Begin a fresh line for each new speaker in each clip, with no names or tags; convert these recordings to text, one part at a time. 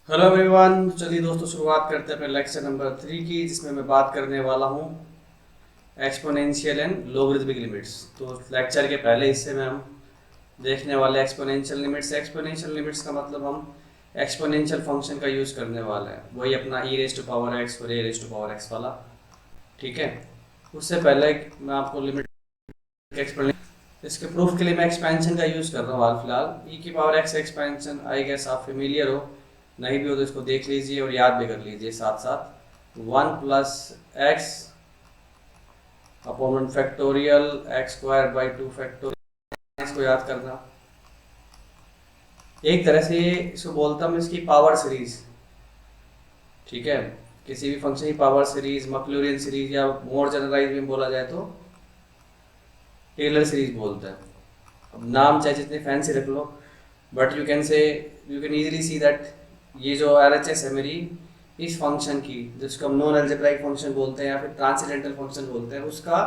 Hello everyone, चलिए दोस्तों शुरुआत करते हैं अपने लेक्चर नंबर 3 की, जिसमें मैं बात करने वाला हूँ एक्सपोनेंशियल एंड लॉगरिथमिक लिमिट्स। तो लेक्चर के पहले हिस्से में हम देखने वाले एक्सपोनेंशियल लिमिट्स। एक्सपोनेंशियल लिमिट्स का मतलब हम एक्सपोनेंशियल फंक्शन का यूज़ करने वाले हैं, वही अपना ई रेज टू पावर एक्स और ए रेज टू पावर एक्स वाला। ठीक है, उससे पहले मैं आपको लिमिट एक्सप्लेन इसके प्रूफ के लिए मैं एक्सपेंशन का यूज़ कर रहा हूँ हाल फिलहाल। ई की power x expansion, I guess आप फेमिलियर हो, नहीं भी हो तो इसको देख लीजिए और याद भी कर लीजिए साथ साथ। One plus x upon factorial x square by two factorial, इसको याद करना। एक तरह से इसको बोलता हूँ इसकी पावर सीरीज। ठीक है, किसी भी फंक्शन की पावर सीरीज, मक्लूरियन सीरीज, या मोर जनरलाइज में बोला जाए तो टेलर सीरीज बोलते हैं। अब नाम चाहे जितने फैंसी रख लो, but you can easily see that ये जो RHS है मेरी इस फंक्शन की, जिसको हम नॉन एल्जेब्राइक फंक्शन बोलते हैं या फिर ट्रांसेंडेंटल फंक्शन बोलते हैं, उसका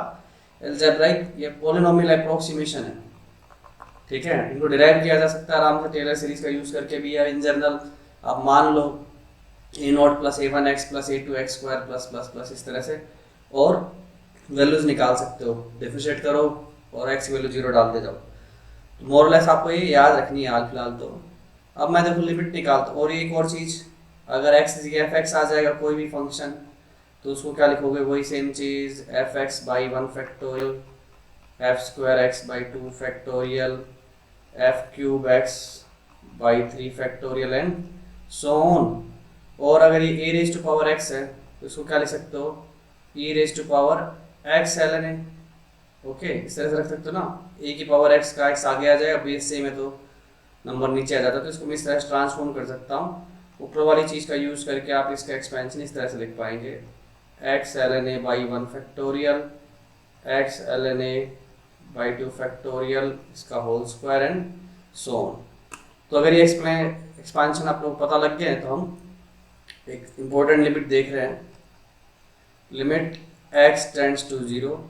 एल्जेब्राइक या पोलिनोमियल अप्रोक्सीमेशन है। ठीक है, इनको डिराइव किया जा सकता है आराम से टेलर सीरीज का यूज करके भी, या इन जनरल आप मान लो a not plus a one x plus a two x square plus plus plus इस तरह से, और वैल्यूज निकाल सकते हो। डिफरेंशिएट करो और एक्स की वैल्यू जीरो डालते जाओ। तो मोरलेस आपको ये याद रखनी है हाल फिलहाल। तो अब मैं देखो लिमिट निकालता हूँ। और ये एक और चीज़, अगर एक्स एफ एक्स आ जाएगा कोई भी फंक्शन, तो उसको क्या लिखोगे, वही सेम चीज़, f x by one factorial, f square x by two factorial, f cube x by three factorial and so on. और अगर ये a raise to power x है तो इसको क्या लिख सकते हो, e raise to power x l N a. Okay, इस तरह से रख सकते हो ना। ए की पावर एक्स का एक्स आगे आ जाएगा, बेस सेम है तो नंबर नीचे आ जाता है, तो इसको मैं इस तरह से ट्रांसफॉर्म कर सकता हूँ। ऊपर वाली चीज़ का यूज़ करके आप इसका एक्सपेंशन इस तरह से लिख पाएंगे, x l N a by one factorial, x l N a by two factorial, इसका whole square and so on. तो अगर ये एक्सपेंशन आप लोग पता लग गए हैं, तो हम एक इम्पोर्टेंट लिमिट देख रहे हैं। Limit x tends to zero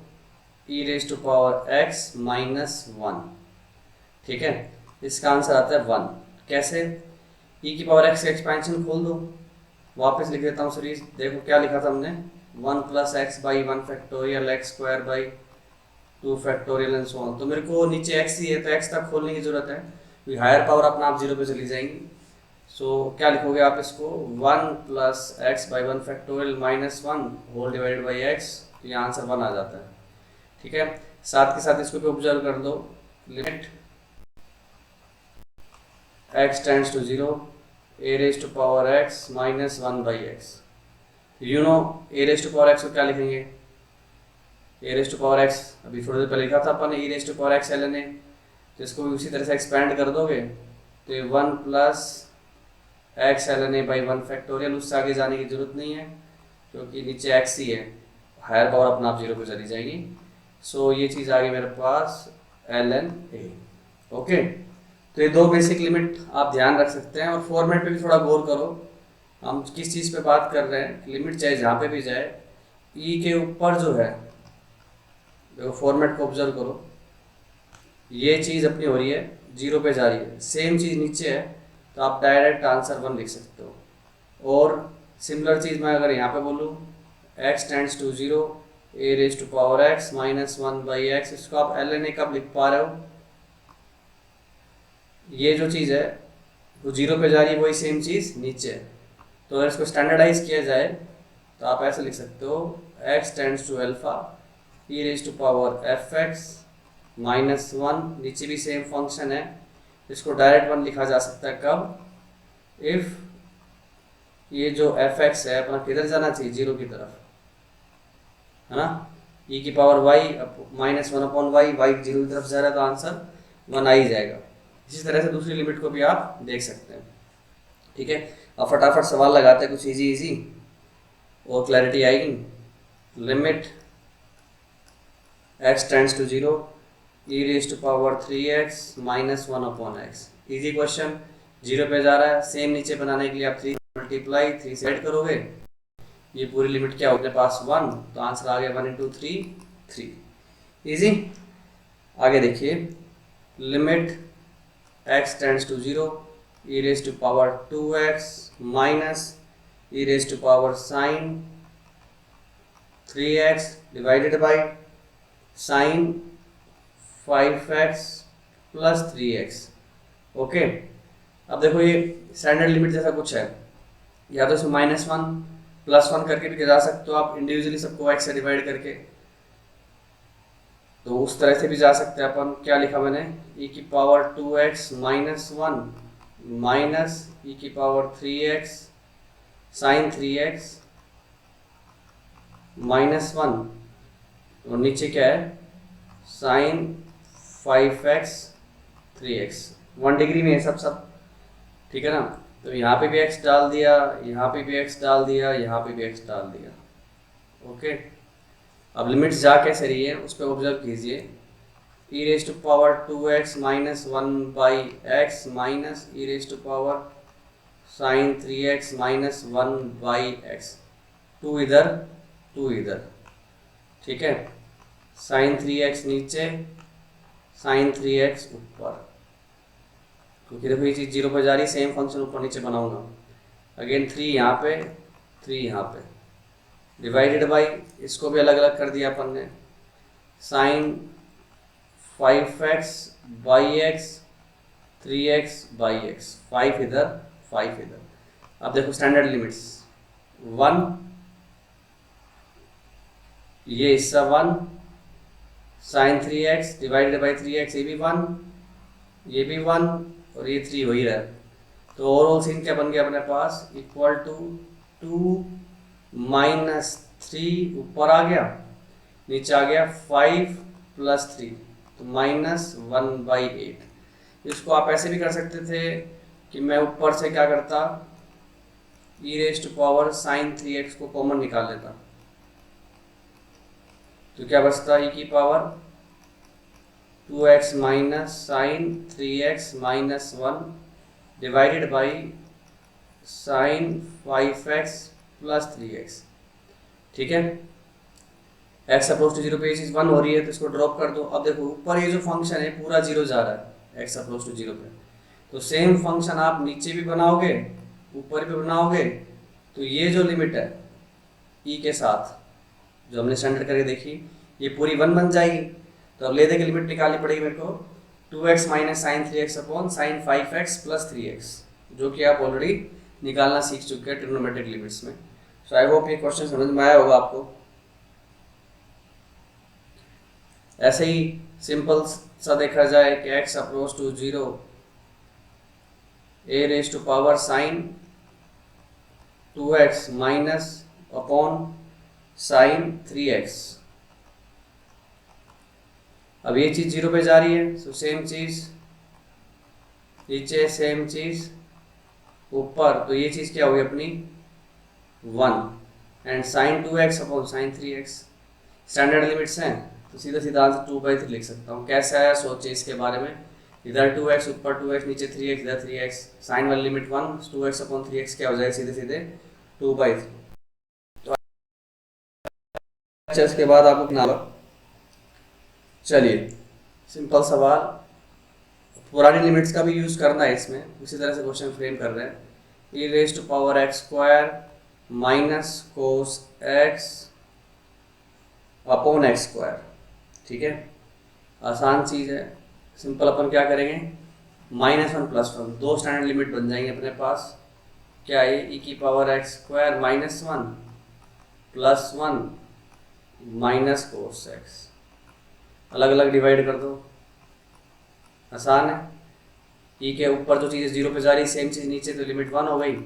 e raise to power x minus one. ठीक है, इसका आंसर आता है वन। कैसे, ई की पावर एक्स का एक्सपेंशन खोल दो, वापस लिख देता हूँ सीरीज। देखो क्या लिखा था हमने, one plus x by one factorial x square by two factorial and so on. तो मेरे को नीचे एक्स ही है तो एक्स तक खोलने की जरूरत है, क्योंकि हायर पावर अपना आप जीरो पे चली जाएंगी। सो क्या लिखोगे आप इसको, one plus x by one factorial minus one whole divided by x, तो ये आंसर वन आ जाता है। ठीक है, साथ के साथ इसको भी ऑब्जर्व कर दो, limit x tends to zero a raise to power x minus one by x. You know a raise to power x को क्या लिखेंगे, a raise to power x अभी थोड़ी देर पहले लिखा था अपन, e raise to power x ln a। तो इसको भी उसी तरह से एक्सपेंड कर दोगे तो ये one plus x ln a by one factorial, उससे आगे जाने की जरूरत नहीं है क्योंकि नीचे x ही है, हायर पावर अपना आप जीरो पे चली जाएगी। सो ये चीज़ आ गई मेरे पास ln a। ओके, तो ये दो बेसिक लिमिट आप ध्यान रख सकते हैं, और फॉर्मेट पे भी थोड़ा गौर करो। हम किस चीज़ पे बात कर रहे हैं, लिमिट चाहे जहाँ पे भी जाए, ई के ऊपर जो है, देखो फॉर्मेट को ऑब्जर्व करो, ये चीज़ अपनी हो रही है जीरो पे जा रही है, सेम चीज़ नीचे है, तो आप डायरेक्ट आंसर वन लिख सकते हो। और सिमिलर चीज़ मैं अगर यहाँ पे बोलूँ, x tends to zero a raise to power x minus one by x, इसको आप ln a कब लिख पा रहे हो, ये जो चीज़ है वो जीरो पे जा रही है, वही सेम चीज़ नीचे है। तो अगर इसको स्टैंडर्डाइज किया जाए तो आप ऐसे लिख सकते हो, x tends to alpha e raise to power f x minus one, नीचे भी सेम फंक्शन है, इसको डायरेक्ट वन लिखा जा सकता है कब, इफ ये जो एफ एक्स है अपना किधर जाना चाहिए, जीरो की तरफ, है ना। ई की power y minus one upon y, y zero की तरफ जा रहा है तो आंसर वन आ ही जाएगा। इसी तरह से दूसरी लिमिट को भी आप देख सकते हैं। ठीक है, अब फटाफट सवाल लगाते हैं कुछ इजी इजी और क्लैरिटी आएगी। Limit x tends to zero e raise to power three x minus one upon x. Easy question, zero पे जा रहा है, सेम नीचे बनाने के लिए आप थ्री मल्टीप्लाई थ्री से ऐड करोगे, ये पूरी लिमिट क्या होगी पास वन, तो आंसर आ गया one into three three. Easy, आगे देखिए, limit x tends to zero e raise to power 2x minus e raise to power sine 3x divided by sine 5x plus 3x। Okay, अब देखो ये standard limit जैसा कुछ है, या तो इसमें -1 +1 करके भी जा सकते हो आप इंडिविजुअली सबको x से डिवाइड करके, तो उस तरह से भी जा सकते हैं अपन। क्या लिखा मैंने, e की power 2x minus 1 minus e की पावर 3x साइन 3x -1, और नीचे क्या है साइन 5x 3x। 1 डिग्री में है सब ठीक है ना। तो यहाँ पे भी x डाल दिया, यहाँ पे भी x डाल दिया, यहाँ पे भी x डाल दिया। ओके, अब लिमिट्स जा कैसे रही है उस पर ऑब्जर्व कीजिए। E raise to power 2x minus 1 by x minus e raise to power sine 3x minus 1 by x, 2 इधर 2 इधर, ठीक है। साइन 3x नीचे साइन 3x ऊपर, क्योंकि देखो ये चीज़ 0 पर जा रही है, सेम फंक्शन ऊपर नीचे बनाऊंगा। अगेन 3 यहाँ पे 3 यहाँ पे, डिवाइडेड बाई इसको भी अलग अलग कर दिया अपन ने, sine 5x by x 3x by x, 5 इधर 5 इधर। अब देखो स्टैंडर्ड लिमिट्स 1, ये हिस्सा 1 sign 3x divided by 3x, ये भी 1, ये भी 1 और ये 3 हो ही रहा है। तो ओवरऑल सीन क्या बन गया अपने पास, इक्वल टू 2 माइनस 3 ऊपर आ गया, नीचे आ गया 5 प्लस 3, तो -1/8। इसको आप ऐसे भी कर सकते थे कि मैं ऊपर से क्या करता, e raise to power sine 3x को कॉमन निकाल लेता, तो क्या बचता, ई की power 2x minus sine 3x minus 1 divided by sine 5x plus 3x, ठीक है। x अप्रोच टू 0 पे ये चीज़ 1 हो रही है तो इसको ड्रॉप कर दो। अब देखो ऊपर ये जो फंक्शन है पूरा 0 जा रहा है x अप्रोच टू 0 पे, तो सेम फंक्शन आप नीचे भी बनाओगे ऊपर भी बनाओगे, तो ये जो लिमिट है e के साथ जो हमने स्टैंडर्ड करके देखी, ये पूरी 1 बन जाएगी। तो अब ले दे के लिमिट निकालनी पड़ेगी मेरे को, 2x minus sine 3x upon sine 5x plus 3x, जो कि आप ऑलरेडी निकालना सीख चुके हैं ट्रिग्नोमेट्रिक लिमिट्स में। सो आई होप ये क्वेश्चन समझ में आया होगा आपको। ऐसे ही सिंपल सा देखा जाए कि x approach to 0 a raise to power sine 2x minus upon sine 3x। अब ये चीज़ 0 पे जा रही है, सो सेम चीज़ नीचे, सेम चीज़ ऊपर, तो ये चीज़ क्या होगी अपनी 1 and sine 2x upon sine 3x। Standard limits हैं तो सीधा सीधा आंसर 2/3 लिख सकता हूँ। कैसा है सोचिए इसके बारे में, इधर 2x ऊपर 2x नीचे 3x इधर 3x, साइन वाली लिमिट 1, 2x अपॉन 3x क्या हो जाएगा सीधे सीधे 2/3। तो अच्छा इसके बाद आपको कितना, चलिए सिंपल सवाल, पुरानी लिमिट्स का भी यूज़ करना है इसमें, उसी तरह से क्वेश्चन फ्रेम कर रहे हैं। E raise to power x square minus cos x upon x square, ठीक है। आसान चीज़ है, सिंपल अपन क्या करेंगे, -1 + 1, दो स्टैंडर्ड लिमिट बन जाएंगे अपने पास। क्या है, ई की power x square -1 + 1 minus cos x, अलग अलग डिवाइड कर दो, आसान है। ई के ऊपर जो चीज़ 0 पे जा रही, सेम चीज़ नीचे, तो लिमिट 1 हो गई,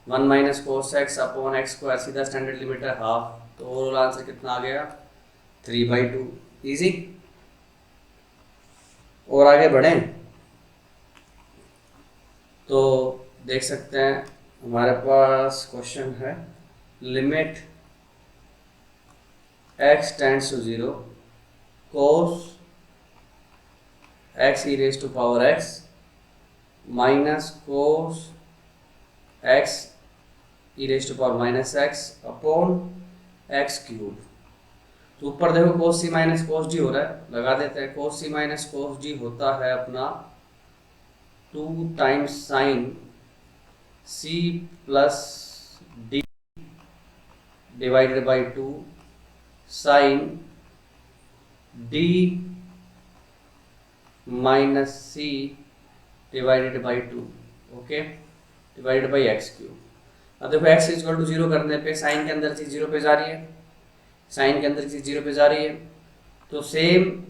1 minus cos x upon x square, सीधा स्टैंडर्ड लिमिट है हाफ, तो ओवरऑल आंसर कितना आ गया 3/2। इजी। और आगे बढ़ें तो देख सकते हैं हमारे पास क्वेश्चन है, limit x tends to 0 cos x e raise to power x minus cos x e raise to power -x upon x cube. तो ऊपर देखो कोस सी माइनस कोस डी हो रहा है, लगा देते हैं। कोस सी माइनस कोस डी होता है अपना 2 times sine c plus d divided by 2 sine d minus c divided by 2, okay, divided by x cube. अब देखो x इक्वल टू 0 करने पे साइन के अंदर चीज 0 पे जा रही है, साइन के अंदर चीज 0 पे जा रही है, तो सेम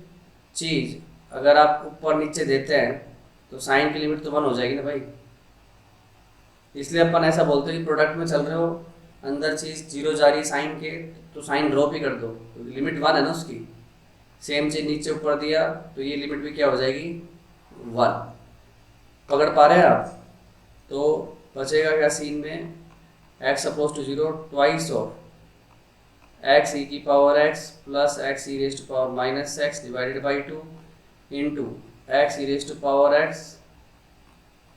चीज अगर आप ऊपर नीचे देते हैं तो साइन की लिमिट तो 1 हो जाएगी ना भाई। इसलिए अपन ऐसा बोलते हैं कि प्रोडक्ट में चल रहे हो, अंदर चीज 0 जा रही है साइन के, तो साइन ड्रॉप ही कर दो, तो लिमिट 1 है ना उसकी। सेम चीज नीचे ऊपर दिया तो ये लिमिट भी क्या हो जाएगी, 1। पकड़ पा रहे हैं आप? तो बचेगा क्या सीन में, x approach to 0 twice of x e की power x plus x e raise to power minus x divided by 2 into x e raise to power x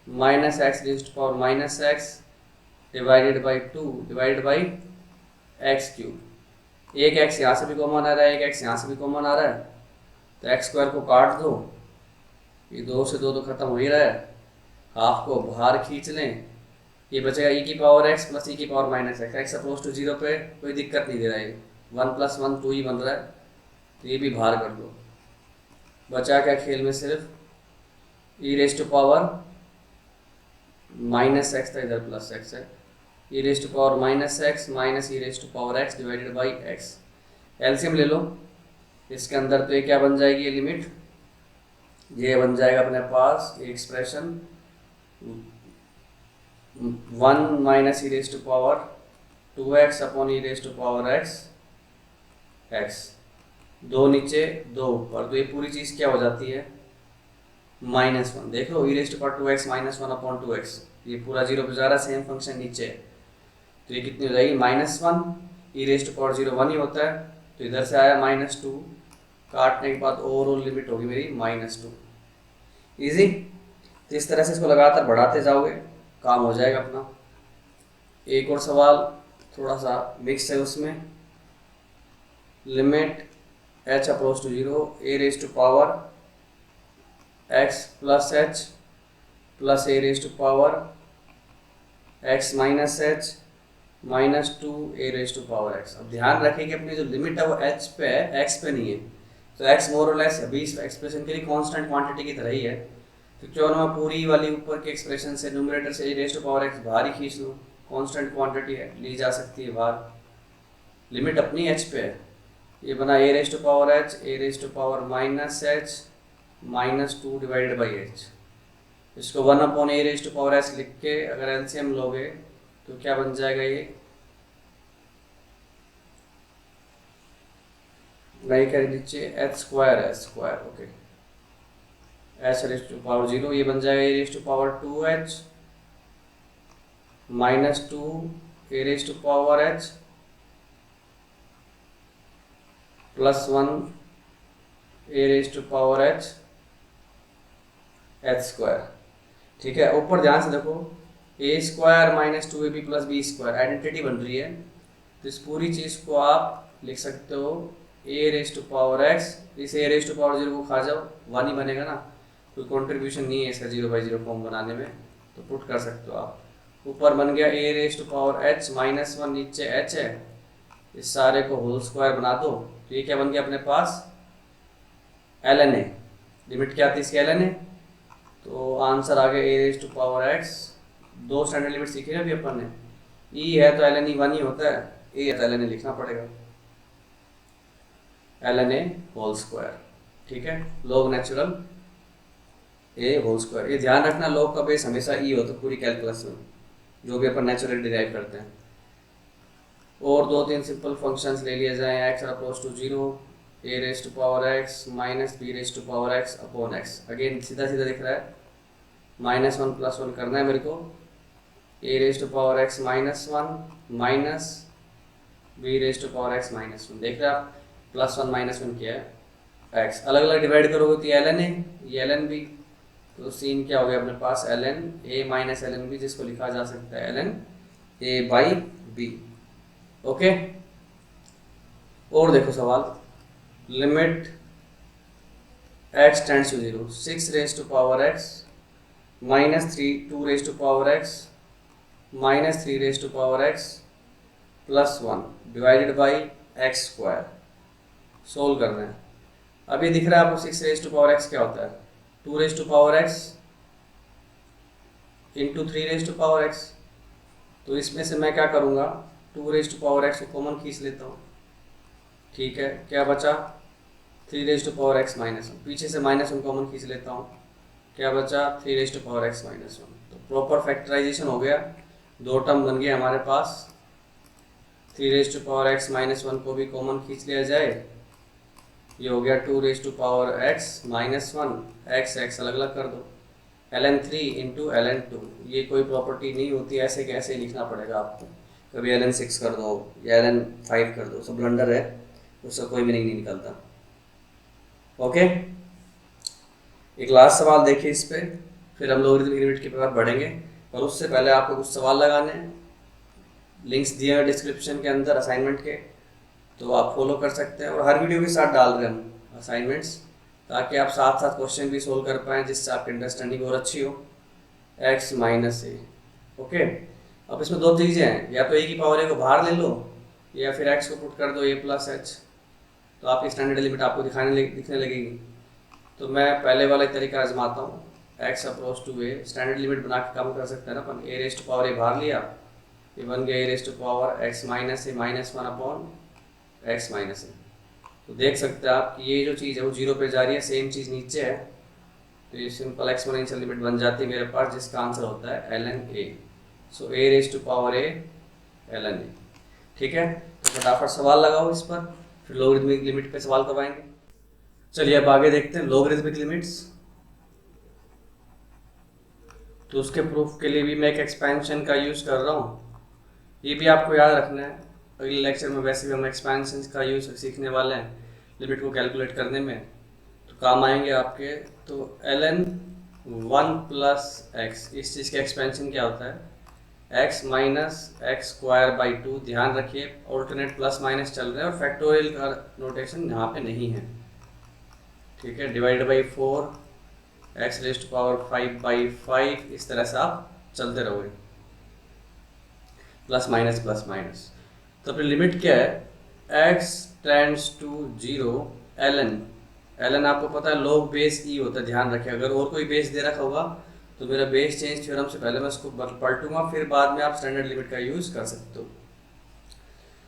minus x raise to power minus x divided by 2 divided by x cube. एक x यहाँ से भी common आ रहा है, एक x यहाँ से भी कॉमन आ रहा है, तो एक्स स्क्वायर को काट दो, ये 2 से 2 तो खत्म हो ही रहा है, हाफ को बाहर खींच लें, ये बचेगा e की पावर x प्लस e की power minus x। x approach to 0 पे कोई दिक्कत नहीं दे रहा है, 1 प्लस 1 2 ही बन रहा है, तो ये भी बाहर कर दो। बचा क्या खेल में, सिर्फ e raise to power minus x था, इधर प्लस एक्स है, e raise to power minus x minus e raise to power x divided by x। LCM ले लो इसके अंदर, तो ये क्या बन जाएगी, ये लिमिट, ये बन जाएगा अपने पास expression 1 minus e raise to power 2x upon e raise to power x, x 2 नीचे 2 ऊपर, तो ये पूरी चीज़ क्या हो जाती है, -1। देख लो e raise to power 2x minus 1 upon 2x, ये पूरा 0 पे जा रहा है, सेम फंक्शन नीचे है, तो ये कितनी हो जाएगी, -1। ई रेज टू पावर 0 1 ही होता है, तो इधर से आया -2, काटने के बाद ओवरऑल लिमिट होगी मेरी -2। इजी। तो इस तरह से इसको लगातार बढ़ाते जाओगे, काम हो जाएगा अपना। एक और सवाल थोड़ा सा मिक्स है उसमें, limit h approach to 0 a raise to power x plus h plus a raise to power x minus h minus 2 a raise to power x। अब ध्यान रखें कि अपनी जो लिमिट है वो h पे है, x पे नहीं है, तो x मोर और लेस अभी इस एक्सप्रेशन के लिए कांस्टेंट क्वांटिटी की तरह ही है, तो क्यों ना मैं पूरी वाली ऊपर के एक्सप्रेशन से न्यूमरेटर से ए रेज टू पावर x बाहर ही खींच लूँ, कांस्टेंट क्वांटिटी है, ली जा सकती है बाहर, लिमिट अपनी h पे है। ये बना a raise to power h a raise to power minus h minus 2 divided by h। इसको 1 upon a raise to power h लिख के अगर एलसीएम लोगे तो क्या बन जाएगा, ये नहीं कर नीचे h square, okay, h raise to power 0, ये बन जाएगा a raise to power 2h minus 2 a raise to power h plus 1 a raise to power h square. ठीक है, ऊपर ध्यान से देखो, a square minus 2ab plus b square identity बन रही है, तो इस पूरी चीज़ को आप लिख सकते हो ए रेज टू पावर x, इस ए रेज टू पावर 0 को खा जाओ, 1 ही बनेगा ना, कोई कंट्रीब्यूशन नहीं है इसका 0/0 फॉर्म बनाने में, तो पुट कर सकते हो आप। ऊपर बन गया a raise to power h minus 1, नीचे h है, इस सारे को होल स्क्वायर बना दो, तो ये क्या बन गया अपने पास, ln a। लिमिट क्या थी इसकी, ln a, तो आंसर आ गया a raise to power x। 2 standard limit सीखी ना अभी अपन ने, e है तो ln e 1 ही होता है, a है तो ln a लिखना पड़ेगा, ln a होल स्क्वायर। ठीक है, log natural a whole square, ये ध्यान रखना लॉग का बेस हमेशा e होता है पूरी कैलकुलस में, जो भी अपन नेचुरल डिराइव करते हैं। और 2-3 सिंपल फंक्शंस ले लिए जाएं, x approach to 0 a raise to power x minus b raise to power x upon x। Again सीधा सीधा दिख रहा है, -1 प्लस 1 करना है मेरे को, a raise to power x minus 1 minus b raise to power x minus 1। देख रहे हैं आप, +1 -1 किया है, x अलग अलग डिवाइड करोगे तो ये ln a ये ln b, तो सीन क्या हो गया अपने पास, ln a minus ln b, जिसको लिखा जा सकता है ln a by b। Okay, और देखो सवाल, limit x tends to 0 6 raise to power x minus three two raise to power x minus three raise to power x plus one divided by x square. Solve करना है। अब ये दिख रहा है आपको six raise to power x क्या होता है, two raise to power x into three raise to power x. तो इसमें से मैं क्या करूँगा, two raise to power x को कॉमन खींच लेता हूँ। ठीक है, क्या बचा, three raise to power x minus one, पीछे से माइनस वन कॉमन खींच लेता हूँ, क्या बचा, three raise to power x minus one. तो प्रॉपर फैक्टराइजेशन हो गया, दो टर्म बन गए हमारे पास। Three raise to power x minus one को भी कॉमन खींच लिया जाए, ये हो गया two raise to power x minus one, x x अलग अलग कर दो, ln three into ln two. ये कोई प्रॉपर्टी नहीं होती, ऐसे कैसे लिखना पड़ेगा आपको, कभी ln सिक्स कर दो या ln फाइव कर दो, सब ब्लंडर है, उसका कोई मीनिंग नहीं निकलता। ओके, एक लास्ट सवाल देखिए इस पे, फिर हम लोग लिमिट के तरफ बढ़ेंगे। और उससे पहले आपको कुछ सवाल लगाने हैं, लिंक्स दिए हैं डिस्क्रिप्शन के अंदर असाइनमेंट के, तो आप फॉलो कर सकते हैं। और हर वीडियो के साथ डाल रहे हैं हम असाइनमेंट्स, ताकि आप साथ साथ क्वेश्चन भी सोल्व कर पाएँ, जिससे आपकी अंडरस्टैंडिंग और अच्छी हो। एक्स माइनस ए, ओके। अब इसमें दो चीज़ें हैं, या तो ए की पावर ए को बाहर ले लो, या फिर एक्स को पुट कर दो ए प्लस एच, तो आपकी स्टैंडर्ड लिमिट आपको दिखने लगेगी। तो मैं पहले वाला तरीका आजमाता हूँ, x approach to a, standard limit बना के कम कर सकते हैं ना अपन। A raise to power a बाहर लिया, ये बन गया a raise to power x minus a minus one upon x minus a. तो देख सकते हैं आप कि ये जो चीज़ है वो जीरो पे जा रही है, सेम चीज़ नीचे है, तो ये सिंपल एक्सपोनेंशियल लिमिट बन जाती है मेरे पास, जिसका आंसर होता है ln a। So a raise to power a ln a। ठीक है, तो फटाफट सवाल लगाओ इस पर, फिर लॉगरिथमिक लिमिट पे सवाल कब आएंगे। चलिए अब आगे देखते हैं लॉगरिथमिक लिमिट्स। तो उसके प्रूफ के लिए भी मैं एक एक्सपेंशन का यूज़ कर रहा हूँ, ये भी आपको याद रखना है। अगले लेक्चर में वैसे भी हम एक्सपेंशन का यूज़ सीखने वाले हैं लिमिट को कैलकुलेट करने में, तो काम आएंगे आपके। तो ln वन प्लस एक्स, इस चीज़ का एक्सपेंशन क्या होता है, x minus x square by two. ध्यान रखिए ऑल्टरनेट प्लस माइनस चल रहे हैं और फैक्टोरियल का नोटेशन यहाँ पे नहीं है। ठीक है, divide by four, x raise to power five by five, इस तरह से आप चलते रहोगे, प्लस माइनस। तो अपनी लिमिट क्या है, x tends to zero ln आपको पता है log बेस ई होता है, ध्यान रखिए। अगर और कोई बेस दे रखा होगा तो मेरा बेस चेंज थ्योरम से पहले मैं उसको पलटूंगा, फिर बाद में आप स्टैंडर्ड लिमिट का यूज़ कर सकते हो।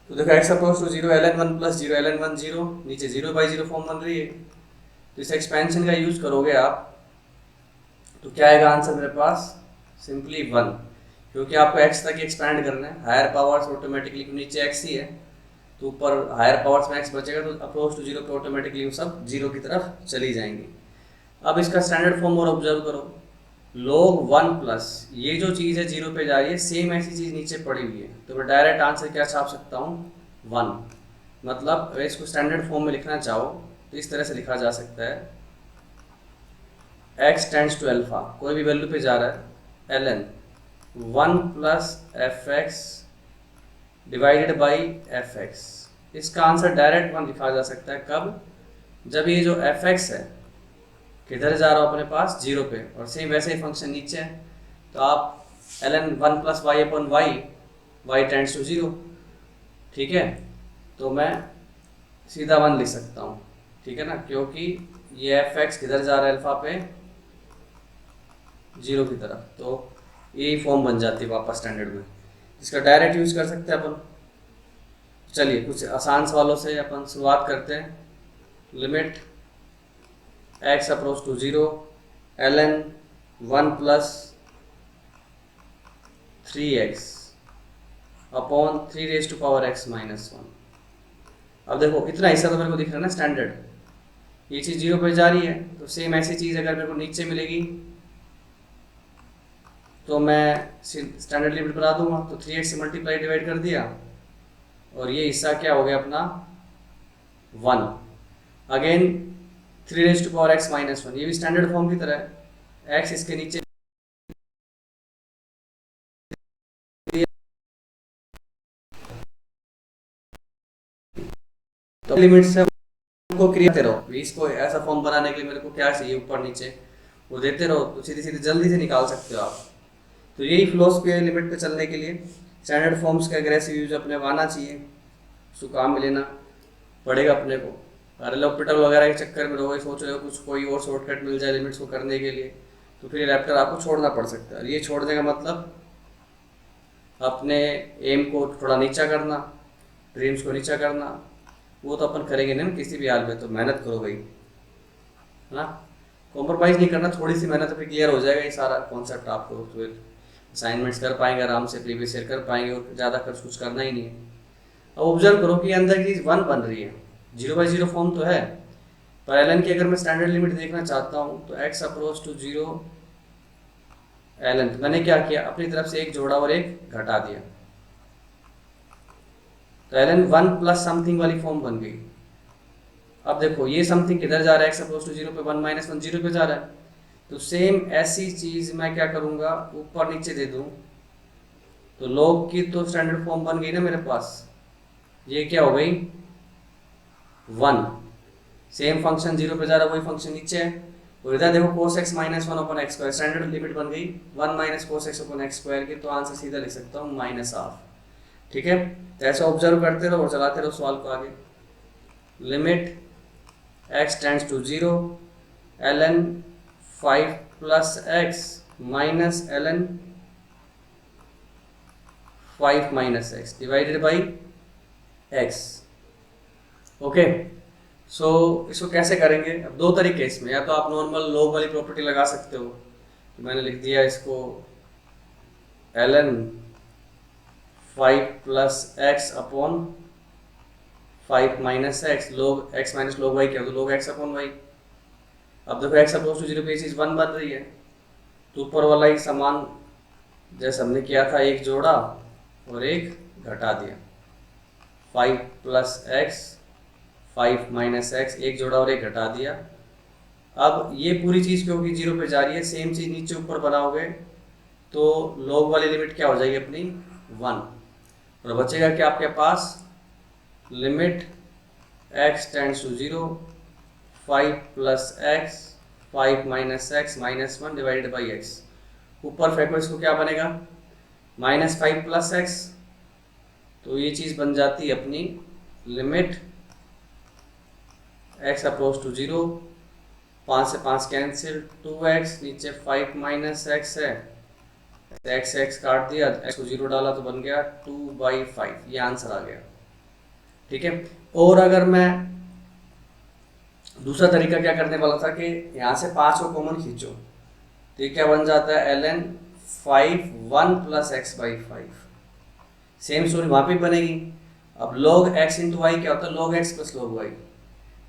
तो देखो x approach to zero ln one plus zero ln one zero, नीचे जीरो बाई जीरो फॉर्म बन रही है। तो इस एक्सपेंशन का यूज़ करोगे आप, तो क्या आएगा आंसर मेरे पास, सिंपली वन, क्योंकि आपको x तक एक्सपैंड करना है। हायर पावर्स ऑटोमेटिकली, नीचे x ही है तो ऊपर हायर पावर्स में x बचेगा, तो अप्रोच टू जीरो पे ऑटोमेटिकली वो सब जीरो की तरफ चली जाएंगी। अब इसका स्टैंडर्ड फॉर्म और ऑब्जर्व करो, log वन प्लस, ये जो चीज़ है जीरो पे जा रही है, सेम ऐसी चीज़ नीचे पड़ी हुई है, तो मैं डायरेक्ट आंसर क्या छाप सकता हूँ, वन। मतलब अगर इसको स्टैंडर्ड फॉर्म में लिखना चाहो तो इस तरह से लिखा जा सकता है, x टेंड्स टू अल्फा, कोई भी वैल्यू पे जा रहा है, ln one plus F x divided by F x. इसका आंसर डायरेक्ट वन लिखा जा सकता है, कब, जब ये जो एफ एक्स है किधर जा रहा हो अपने पास, जीरो पे, और सेम वैसे ही फंक्शन नीचे है, तो आप ln one plus y upon y tends to zero. ठीक है, तो मैं सीधा वन लिख सकता हूँ, ठीक है ना, क्योंकि ये एफ एक्स किधर जा रहा है अल्फा पे, जीरो की तरफ, तो यही फॉर्म बन जाती है वापस स्टैंडर्ड में, इसका डायरेक्ट यूज कर सकते हैं अपन। चलिए कुछ आसान सवालों से अपन शुरुआत करते हैं। Limit x approach to zero ln one plus three x upon three raise to power x minus one. अब देखो इतना हिस्सा तो मेरे को दिख रहा है ना स्टैंडर्ड, ये चीज़ जीरो पे जा रही है, तो सेम ऐसी चीज़ अगर मेरे को नीचे मिलेगी तो मैं स्टैंडर्ड लिमिट बना दूंगा। तो थ्री एक्स से मल्टीप्लाई डिवाइड कर दिया, और ये हिस्सा क्या हो गया अपना, one. Again three raise to power x minus one, ये भी स्टैंडर्ड फॉर्म की तरह है, एक्स इसके नीचे तो लिमिट से को क्रिएट करो। इसको ऐसा फॉर्म बनाने के लिए मेरे को क्या चाहिए, ऊपर नीचे, वो देते रहो तो सीधी सीधी जल्दी से निकाल सकते हो आप। तो यही फिलोसफी है लिमिट पे चलने के लिए। स्टैंडर्ड फॉर्म्स का एग्रेसिव यूज अपने को आना चाहिए, उसको काम में लेना पड़ेगा अपने को। अरे l'Hopital वगैरह के चक्कर में रहोगे, सोच रहे हो कुछ कोई और शॉर्टकट मिल जाए लिमिट्स को करने के लिए, तो फिर रैप्टर आपको छोड़ना पड़ सकता है। ये छोड़ने का मतलब अपने एम को थोड़ा नीचा करना, ड्रीम्स को नीचा करना, वो तो अपन करेंगे नहीं किसी भी हाल में। तो मेहनत करो भाई, है ना, कॉम्प्रोमाइज़ नहीं करना, थोड़ी सी मेहनत पे क्लियर हो जाएगा ये सारा कॉन्सेप्ट आपको। तो फिर असाइनमेंट्स कर पाएंगे आराम से, प्रीवियस ईयर कर पाएंगे, और ज़्यादा कुछ करना ही नहीं है। अब ऑब्जर्व करो कि अंदर की 1 बन रही है, 0/0 फॉर्म तो है, पर एल एन की अगर मैं स्टैंडर्ड लिमिट देखना चाहता हूँ तो x approach to 0 L N, मैंने क्या किया, अपनी तरफ से एक जोड़ा और एक घटा दिया, तो एल एन 1 प्लस समथिंग वाली फॉर्म बन गई। अब देखो ये समथिंग किधर जा रहा है, x अप्रोच टू 0 पे 1 - 1 0 पे जा रहा है। तो सेम ऐसी चीज मैं क्या करूंगा, ऊपर नीचे दे दूं, तो log की तो स्टैंडर्ड फॉर्म बन गई ना मेरे पास, ये क्या हो गई 1। सेम फंक्शन 0 पे जा रहा है, वही फंक्शन नीचे है, और इधर देखो cos x - 1 / x², standard limit बन गई 1 - cos x / x² की, तो आंसर सीधा लिख सकता हूँ -1/2। ठीक है, तो ऐसा ऑब्जर्व करते रहो और चलाते रहो सवाल को आगे। Limit x tends to 0 ln 5 + x minus ln 5 - x divided by x। Okay, so इसको कैसे करेंगे, अब दो तरीके इसमें, या तो आप नॉर्मल log वाली प्रॉपर्टी लगा सकते हो, तो मैंने लिख दिया इसको ln 5 + x upon 5 - x, log x - log y क्या हो, तो log x अपॉन y। अब देखो x अप्रोच टू 0 पे चीज 1 बन रही है, तो ऊपर वाला ही समान जैसे हमने किया था, एक जोड़ा और एक घटा दिया, 5 + x 5 - x, एक जोड़ा और एक घटा दिया। अब ये पूरी चीज़ क्योंकि 0 पे जा रही है, सेम चीज़ नीचे ऊपर बनाओगे तो log वाली लिमिट क्या हो जाएगी अपनी 1, और बचेगा कि आपके पास limit x tends to 0 5 + x 5 - x -1 divided by x। ऊपर फेंको इसको, क्या बनेगा -5 + x, तो ये चीज़ बन जाती है अपनी लिमिट x अप्रोच टू 0, 5 से 5 कैंसिल, 2x, नीचे 5 - x है, x काट दिया, x को 0 डाला तो बन गया 2/5, ये आंसर आ गया। ठीक है, और अगर मैं दूसरा तरीका क्या करने वाला था कि यहाँ से 5 को कॉमन खींचो, तो ये क्या बन जाता है ln 5 1 + x/5। सेम स्टोरी वहाँ पे बनेगी। अब log x × y क्या होता है, log x + log y,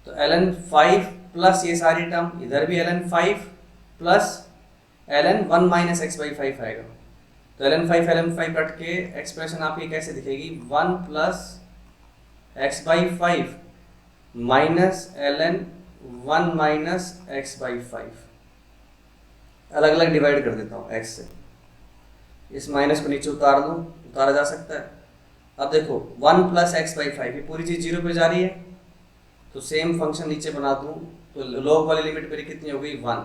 तो ln 5 प्लस ये सारी टर्म, इधर भी ln 5 प्लस ln 1 - x/5 आएगा, तो ln 5 कट के एक्सप्रेशन आपकी कैसे दिखेगी, 1 + x/5 माइनस ln 1 - x/5। अलग अलग डिवाइड कर देता हूँ x से, इस माइनस को नीचे उतार दो, उतारा जा सकता है। अब देखो 1 + x/5, ये पूरी चीज़ 0 पे जा रही है, तो सेम फंक्शन नीचे बना दूँ, तो log वाली लिमिट मेरी कितनी हो गई 1,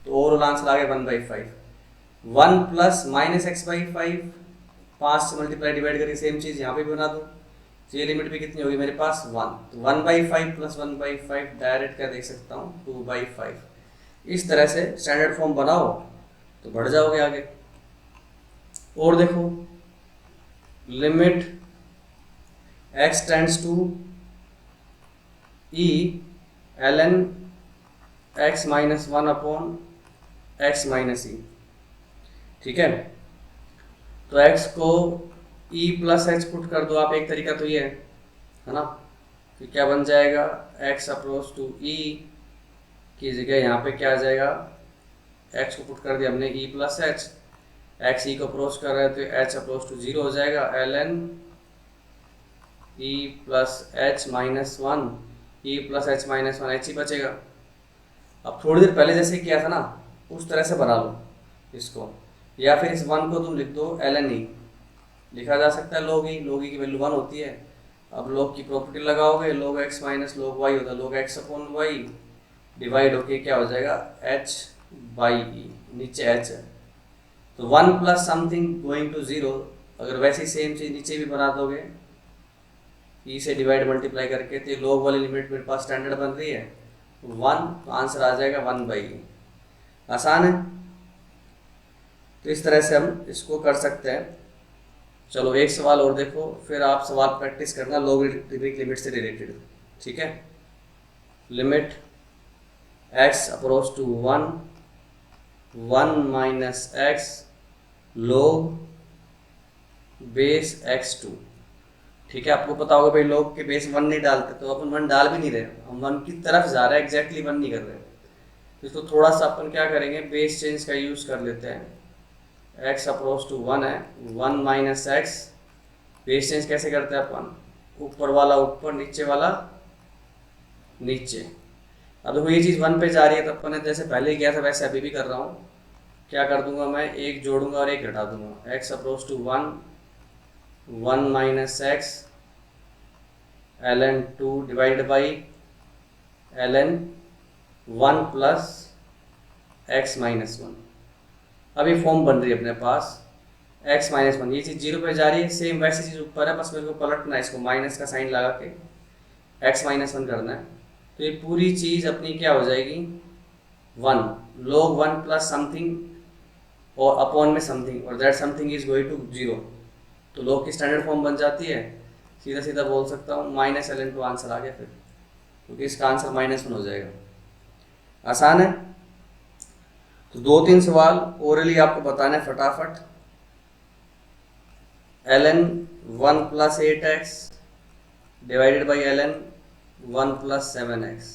तो ओवरऑल आंसर आ गया 1/5। 1 + -x/5, 5 से मल्टीप्लाई डिवाइड करके सेम चीज़ यहाँ पे भी बना दूँ, तो ये लिमिट भी कितनी होगी मेरे पास 1, तो 1/5 + 1/5 डायरेक्ट क्या देख सकता हूँ 2/5। इस तरह से स्टैंडर्ड फॉर्म बनाओ तो बढ़ जाओगे आगे। और देखो limit x tends to e ln x - 1 upon x - e। ठीक है, तो x को e + h पुट कर दो आप, एक तरीका तो ये है ना, फिर क्या बन जाएगा x अप्रोच टू e की जगह यहाँ पे क्या आ जाएगा, x को पुट कर दिया हमने e + h, x e को अप्रोच कर रहे हैं तो h अप्रोच टू 0 हो जाएगा, ln e + h - 1, e + h - 1 h ही बचेगा। अब थोड़ी देर पहले जैसे किया था ना, उस तरह से बना लो इसको, या फिर इस 1 को तुम लिख दो ln e, लिखा जा सकता है log e की वैल्यू 1 होती है। अब log की प्रॉपर्टी लगाओगे, log x - log y होता है log x/y, डिवाइड होके क्या हो जाएगा h बाई ई, नीचे एच है तो 1 प्लस समथिंग गोइंग टू 0, अगर वैसी सेम चीज नीचे भी बना दोगे ई से डिवाइड मल्टीप्लाई करके, तो लोग वाली लिमिट मेरे पास स्टैंडर्ड बन रही है 1, तो आंसर आ जाएगा 1 बाई ई। आसान है, तो इस तरह से हम इसको कर सकते हैं। चलो एक सवाल और देखो, फिर आप सवाल प्रैक्टिस करना लॉगरिथमिक लिमिट से रिलेटेड, ठीक है। Limit x approach to 1, 1 minus x log base x2, ठीक है। आपको पता होगा भाई लोग के बेस 1 नहीं डालते, तो अपन 1 डाल भी नहीं रहे, हम 1 की तरफ जा रहे हैं, एग्जैक्टली 1 नहीं कर रहे। तो इसको थोड़ा सा अपन क्या करेंगे, बेस चेंज का यूज़ कर लेते हैं। x अप्रोच टू 1 है, 1 माइनस एक्स, बेस चेंज कैसे करते हैं अपन, ऊपर वाला ऊपर नीचे वाला नीचे। अब देखो ये चीज़ 1 पे जा रही है, तो अपन ने जैसे पहले ही किया था वैसे अभी भी कर रहा हूँ। क्या कर दूंगा मैं, एक जोड़ूंगा और एक घटा दूंगा। x approach to 1, 1 minus x ln 2 divide by ln 1 plus x minus 1। अभी फॉर्म बन रही है अपने पास x माइनस 1, ये चीज़ 0 पे जा रही है, सेम वैसी चीज़ ऊपर है, बस मेरे को पलटना है, इसको माइनस का साइन लगा के x माइनस 1 करना है। तो ये पूरी चीज़ अपनी क्या हो जाएगी 1 log 1 प्लस समथिंग और अपॉन में समथिंग, और that something is going to 0, तो log की स्टैंडर्ड फॉर्म बन जाती है। सीधा सीधा बोल सकता हूँ माइनस ln 2 आंसर आ गया फिर, क्योंकि इसका आंसर -1 हो जाएगा। आसान है। तो 2-3 सवाल ओरली आपको बताना है फटाफट। ln 1 plus 8x divided by ln 1 plus 7x,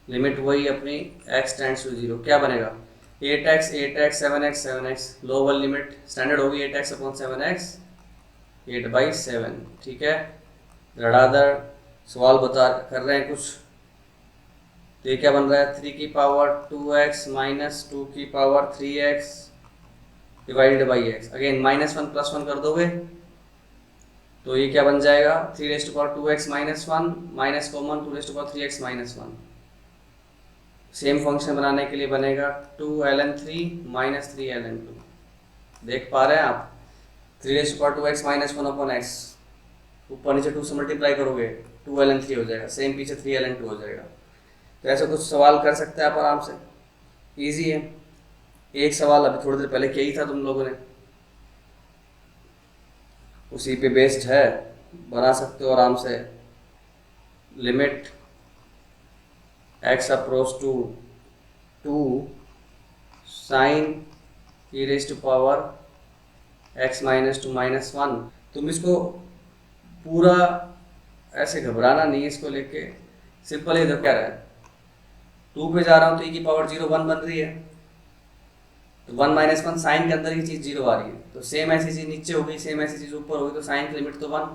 limit वही अपनी x टेंड्स टू 0, क्या बनेगा 8x 8x 7x 7x, lower limit standard होगी 8x अपॉन 7x, 8/7, ठीक है। धड़ाधड़ सवाल बता कर रहे हैं कुछ। तो ये क्या बन रहा है 3 की पावर 2x माइनस 2 की power 3x divided by x, again -1 plus 1 कर दोगे तो ये क्या बन जाएगा 3⁻²x minus 1 minus common 2⁻³ minus 1। Same function बनाने के लिए बनेगा 2 ln 3 माइनस 3 ln 2, देख पा रहे हैं आप 3⁻²x माइनस 1 अपॉन x, ऊपर नीचे 2 से मल्टीप्लाई करोगे 2 ln 3 हो जाएगा, सेम पीछे 3 ln 2 हो जाएगा। तो ऐसे कुछ सवाल कर सकते हैं आप आराम से, इजी है। एक सवाल अभी थोड़ी देर पहले किया ही था तुम लोगों ने, उसी पे बेस्ड है, बना सकते हो आराम से। Limit x approach to 2 sine e raise to power x minus 2 minus 1। तुम इसको पूरा ऐसे घबराना नहीं है इसको लेके, सिंपल ही क्या रहा है 2 पे जा रहा हूँ तो e की पावर 0 1 बन रही है, तो 1 माइनस 1 साइन के अंदर की चीज़ 0 आ रही है, तो सेम ऐसी चीज़ नीचे होगी सेम ऐसी चीज़ ऊपर होगी, तो साइन की लिमिट तो 1,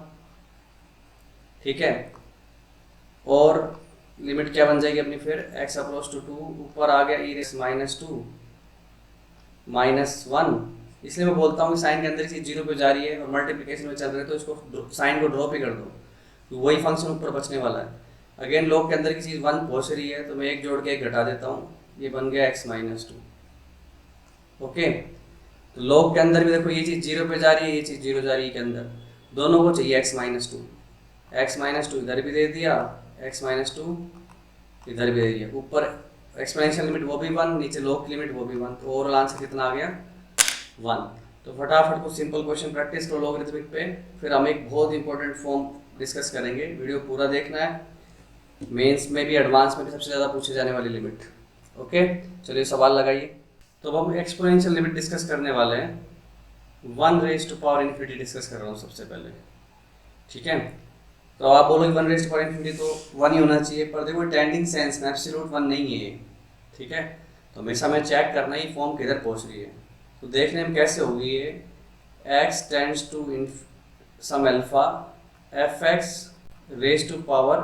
ठीक है। और लिमिट क्या बन जाएगी अपनी फिर x अप्रोच टू 2, ऊपर आ गया e रेस माइनस 2 माइनस 1, इसलिए मैं बोलता हूँ कि साइन के अंदर की चीज़ 0 पे जा रही है और मल्टीप्लिकेशन में चल रहे हैं, तो इसको साइन को ड्रॉप ही कर दो, तो वही फंक्शन ऊपर बचने वाला है। अगेन लॉग के अंदर की चीज़ 1 पहुँच रही है, तो मैं एक जोड़ के एक घटा देता हूँ, ये बन गया x माइनस 2, ओके। तो लॉग के अंदर भी देखो ये चीज़ 0 पे जा रही है, ये चीज़ 0 जा रही है के अंदर, दोनों को चाहिए x माइनस 2 इधर भी दे दिया, x माइनस 2 इधर भी दे दिया, ऊपर एक्सपोनेंशियल लिमिट वो भी 1, नीचे लॉग की लिमिट वो भी 1, तो ओवरऑल आंसर कितना आ गया 1। तो फटाफट कुछ सिंपल क्वेश्चन प्रैक्टिस करो लॉगरिथमिक पे, फिर हम एक बहुत इंपॉर्टेंट फॉर्म डिस्कस करेंगे। वीडियो पूरा देखना है, मेंस में भी एडवांस में भी सबसे ज़्यादा पूछे जाने वाली लिमिट, ओके। चलिए सवाल लगाइए। तो अब हम एक्सपोनेंशियल लिमिट डिस्कस करने वाले हैं, 1 raise to power infinity discuss कर रहा हूँ सबसे पहले, ठीक है। तो आप बोलोगे 1 रेज टू पावर इन्फिनिटी तो 1 ही होना चाहिए, पर देखो टेंडिंग सेंस में एब्सोल्यूट 1 नहीं है ये, ठीक है। तो हमेशा हमें चेक करना ही फॉर्म किधर पहुँच रही है। तो देखने में कैसे होगी ये, x tends to some alpha fx raise to power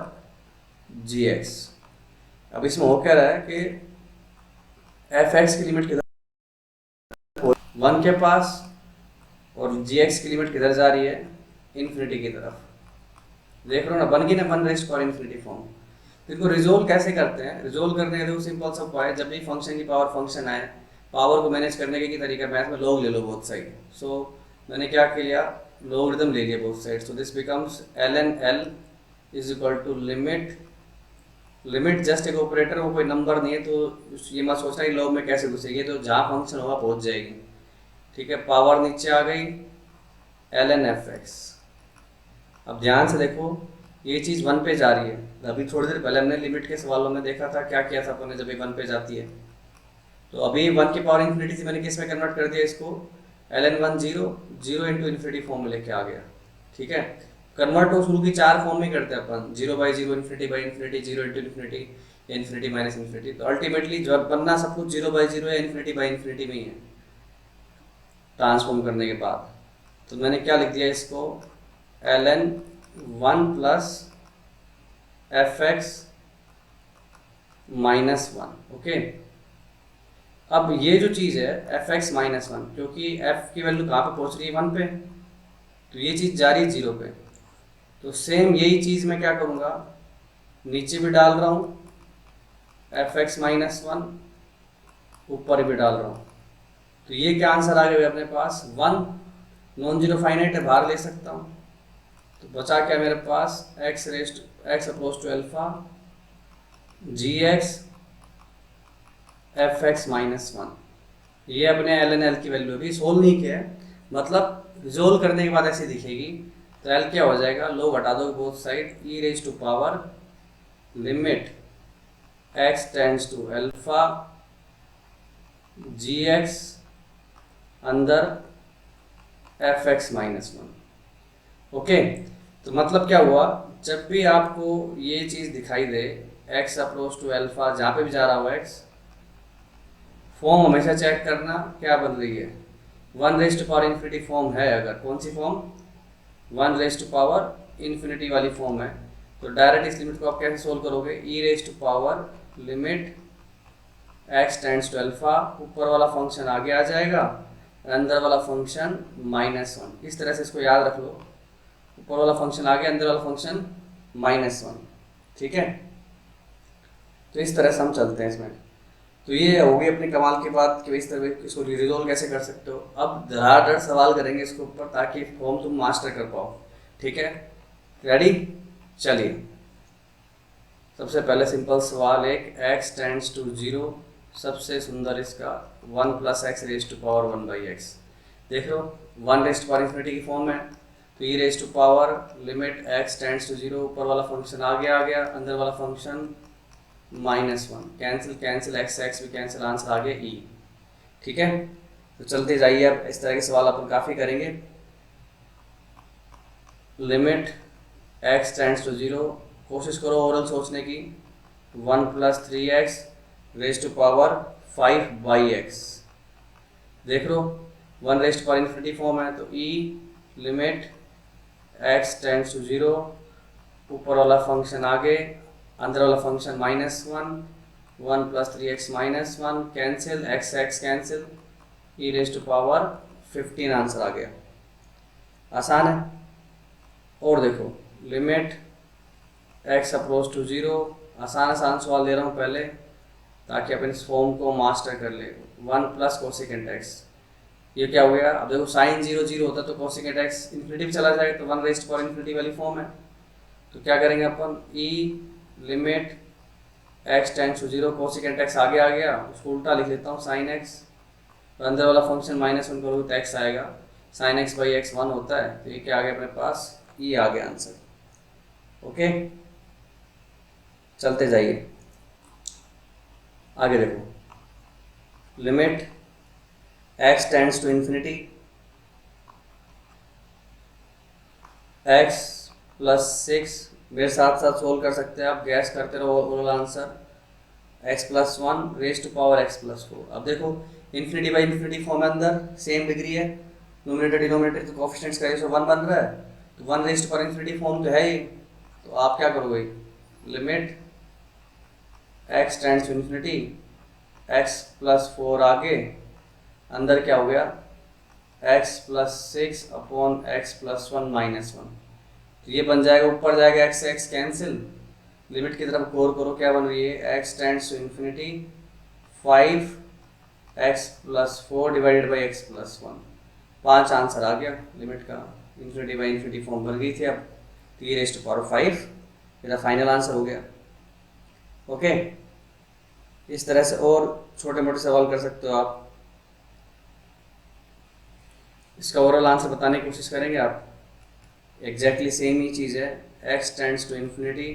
gx। अब इसमें हो क्या रहा है कि fx की लिमिट किधर 1 के पास, और gx की लिमिट किधर जा रही है इन्फिनिटी की तरफ, देख रहे हो ना, बन गई ना 1 raise to power infinity form. तो इनको रिजोल्व कैसे करते हैं? रिजोल्व करने का देखो सिंपल सा उपाय है, जब भी फंक्शन की पावर फंक्शन आए, पावर को मैनेज करने का तरीका मैथ में लॉग ले लो बोथ साइड। सो मैंने क्या किया, लॉगरिथम ले लिया both side. So this becomes ln l is equal to limit, limit just एक ऑपरेटर, वो कोई नंबर नहीं है, तो ये मत सोचना कि लॉग में कैसे घुसेगी, तो जहाँ फंक्शन होगा पहुँच जाएगी। ठीक है, पावर नीचे आ गई ln fx। अब ध्यान से देखो, ये चीज़ 1 पे जा रही है। अभी थोड़ी देर पहले हमने लिमिट के सवालों में देखा था, क्या किया था अपन ने, जब ये 1 पे जाती है तो अभी 1 की पावर इन्फिनिटी से मैंने किस में कन्वर्ट कर दिया इसको, ln 1 0, 0 इंटू इन्फिनिटी फॉर्म में लेके आ गया। ठीक है, कन्वर्ट तो शुरू की 4 फॉर्म में करते हैं अपन, 0/0, infinity by infinity, 0 into infinity, infinity minus infinity. तो अल्टीमेटली जो बनना सब कुछ 0/0 या इन्फिनिटी बाई इन्फिनिटी में ही है ट्रांसफॉर्म करने के बाद। तो मैंने क्या लिख दिया इसको, ln 1 plus fx minus 1। Okay, अब ये जो चीज़ है fx माइनस 1, क्योंकि f की वैल्यू कहाँ पे पहुँच रही है, 1 पे, तो ये चीज़ जा रही है 0 पे। तो सेम यही चीज़ मैं क्या करूँगा, नीचे भी डाल रहा हूँ fx माइनस 1, ऊपर भी डाल रहा हूँ। तो ये क्या आंसर आ गया अपने पास, 1। नॉन जीरो फाइनाइट है, बाहर ले सकता हूँ। तो बचा क्या मेरे पास, x approach to alpha gx fx minus 1। ये अपने ln l की वैल्यू भी सोल्व नहीं किया है, मतलब रिजोल्व करने के बाद ऐसी दिखेगी। तो l क्या हो जाएगा, लोग हटा दो both side, e raise to power limit x tends to alpha gx अंदर fx माइनस 1। ओके, तो मतलब क्या हुआ, जब भी आपको ये चीज़ दिखाई दे x अप्रोच टू अल्फा, जहाँ पे भी जा रहा हो x, फॉर्म हमेशा चेक करना क्या बन रही है, 1 raise to power infinity form है, अगर कौन सी form, 1 raise to power infinity वाली फॉर्म है, तो डायरेक्ट इस लिमिट को आप कैसे सोल्व करोगे, e raise to power limit x tends to alpha, ऊपर वाला फंक्शन आगे आ जाएगा, अंदर वाला फंक्शन माइनस 1। इस तरह से इसको याद रख लो, ऊपर वाला फंक्शन आगे, अंदर वाला फंक्शन माइनस 1। ठीक है, तो इस तरह से हम चलते हैं इसमें। तो ये होगी अपनी कमाल की बात कि इस तरह इसको रिजोल्व कैसे कर सकते हो। अब धड़ाधड़ सवाल करेंगे इसके ऊपर, ताकि फॉर्म तुम मास्टर कर पाओ। ठीक है, रेडी, चलिए। सबसे पहले सिंपल सवाल एक, x टेंड्स टू 0, सबसे सुंदर इसका 1 plus x raise to power 1/x। देख लो 1 रेज टू पावर इन्फिनिटी की फॉर्म है, तो e raise to power limit x tends to 0, ऊपर वाला फंक्शन आगे आ गया, अंदर वाला function minus 1, cancel cancel, x भी कैंसिल, आंसर आ गया e। ठीक है, तो चलते जाइए, अब इस तरह के सवाल अपन काफ़ी करेंगे। लिमिट x टेंड्स टू 0, कोशिश करो ओरल सोचने की, 1 plus 3x raise to power 5/x। देख लो 1 raise to power infinity form है, तो e limit x tends to 0, ऊपर वाला फंक्शन आगे, अंदर वाला function minus 1, 1 plus 3x minus 1, cancel, x cancel, e raise to power 15, answer आ गया। आसान है। और देखो लिमिट x अप्रोच टू 0, आसान सवाल दे रहा हूँ पहले, ताकि अपन इस फॉर्म को मास्टर कर ले। 1 प्लस कोसेकेंट x, ये क्या हो गया, अब देखो साइन 0 0 होता तो कोसेकेंट x इन्फिनिटी भी चला जाएगा, तो 1 रेज टू पावर इन्फिनिटी वाली फॉर्म है। तो क्या करेंगे अपन, e limit x tends to 0, cosecant x आगे आ गया, उसको उल्टा लिख लेता हूँ साइन x, और अंदर वाला फंक्शन माइनस 1 करोगे तो x आएगा, साइन x/x 1 होता है, तो ये क्या आ गया अपने पास, e आ गया आंसर। ओके, चलते जाइए आगे। देखो limit x tends to infinity, x plus 6, मेरे साथ साथ सोल्व कर सकते हैं आप, गैस करते रहो overall answer, x plus 1 raise to power x plus 4। अब देखो इन्फिनिटी बाई इन्फिनिटी फॉर्म में अंदर सेम डिग्री है, नोमिनेटर डिनोमिनेटर तो कोफिशिएंट्स का रेशो 1 बन रहा है, तो 1 raise to power infinity form तो है ही। तो आप क्या करोगे, limit x tends to infinity, x plus 4 आगे, अंदर क्या हो गया, x plus 6 upon x plus 1 minus 1। तो ये बन जाएगा, ऊपर जाएगा x कैंसिल, लिमिट की तरफ गौर करो, क्या बन रही है, x tends to infinity 5x plus 4 divided by x plus 1। 5 answer आ गया लिमिट का, इन्फिनिटी बाई इन्फिनिटी फॉर्म बन गई थी। अब t रेज़ टू पावर 5 मेरा फाइनल आंसर हो गया। ओके, इस तरह से और छोटे मोटे सवाल कर सकते हो आप। इसका ओवरऑल आंसर बताने की कोशिश करेंगे आप। एग्जैक्टली सेम ही चीज़ है, x tends to infinity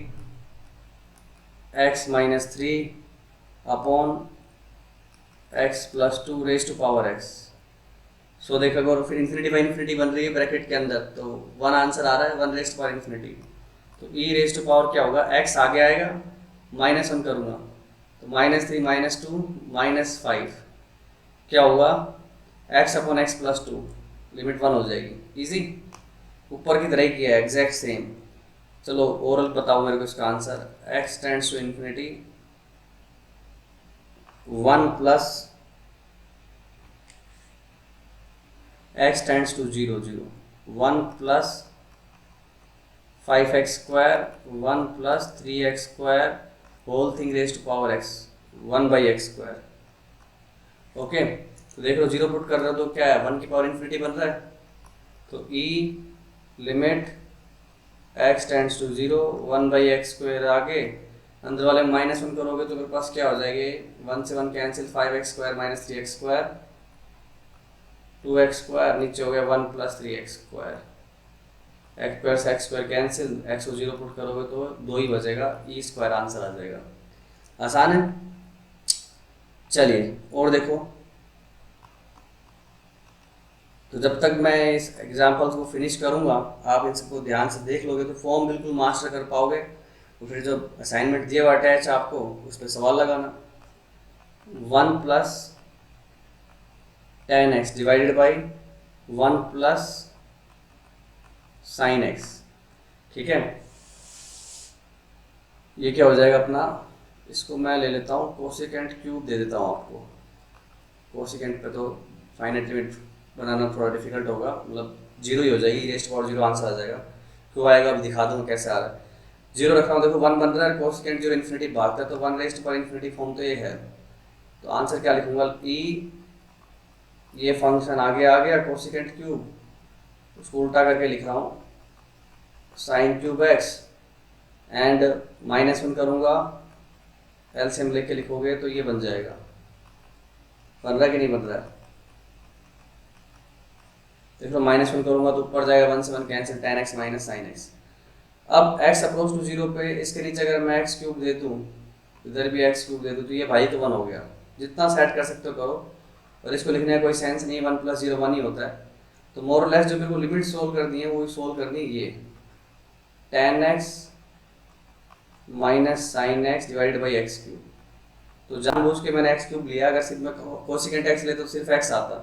x minus 3 upon x plus 2 raise to power x। So देखोगे, और फिर इन्फिनिटी बाई इन्फिनिटी बन रही है ब्रैकेट के अंदर, तो 1 आंसर आ रहा है, 1 रेज टू पावर इन्फिनिटी। तो e रेज टू पावर क्या होगा, x आगे आएगा, -1 करूँगा तो -3 -2 -5 क्या होगा, x upon x plus 2, limit 1 हो जाएगी। इजी, ऊपर की तरह ही किया है, एग्जैक्ट सेम। चलो ओरल बताओ मेरे को इसका answer. x tends to infinity 1 plus x tends to 0 0, 1 plus 5x square 1 plus 3x square whole thing raise to power x 1 by x square. Okay, तो देख लो 0 पुट कर रहे हो तो क्या है, 1 की पावर इन्फिनिटी बन रहा है। तो e limit x tends to 0 1 by x square, आगे अंदर वाले -1 करोगे तो मेरे पास क्या हो जाएगी, 1 से 1 cancel, 5x square minus 3x square 2x square, नीचे हो गया 1 plus 3x square, x square से x स्क्वायर कैंसिल, x को 0 पुट करोगे तो 2 ही बचेगा, e स्क्वायर आंसर आ जाएगा। आसान है। चलिए और देखो, तो जब तक मैं इस एग्जाम्पल्स को फिनिश करूंगा आप इन सबको ध्यान से देख लोगे तो फॉर्म बिल्कुल मास्टर कर पाओगे। तो फिर जो असाइनमेंट दिया हुआ अटैच आपको, उस पर सवाल लगाना। 1 plus 10x divided by 1 plus sign x, ठीक है। ये क्या हो जाएगा अपना, इसको मैं ले लेता हूँ कोसेकेंट क्यूब दे देता हूँ आपको। कोसेकेंट पे तो फाइनाइट लिमिट बनाना थोड़ा डिफिकल्ट होगा, मतलब 0 ही हो जाएगी, रेस्ट पावर 0 आंसर आ जाएगा। क्यों आएगा अभी दिखा दूँ कैसे आ रहा है। 0 रख रहा हूँ, देखो 1 बन रहा है, कोसेकेंट 0 इन्फिनिटी भागता है तो 1 रेस्ट पावर इन्फिनिटी फॉर्म तो ये है। तो आंसर क्या लिखूंगा, e ये फंक्शन आगे आ गया कोसेकेंट क्यूब, उसको उल्टा करके लिख रहा हूँ साइन क्यूब x एंड -1 करूँगा, एलसीएम लेके लिखोगे तो ये बन जाएगा। बन रहा है कि नहीं बन रहा है, देखो -1 करूँगा तो ऊपर जाएगा, 1 से 1 cancel, tan x minus sine x। अब x अप्रोच टू 0 पे इसके नीचे अगर मैं x क्यूब दे दूँ, इधर भी x क्यूब दे दूँ, तो ये भाई तो 1 हो गया। जितना सेट कर सकते हो करो, और इसको लिखने का कोई सेंस नहीं, 1 प्लस 0 1 ही होता है। तो मोर और लेस जो मेरे को लिमिट सोल्व करनी है वो सोल्व करनी है, ये tan x minus sine x divided by x cube. तो जानबूझ के मैंने x क्यूब लिया, अगर सिर्फ मैं कोसेकेंट x ले तो सिर्फ x आता,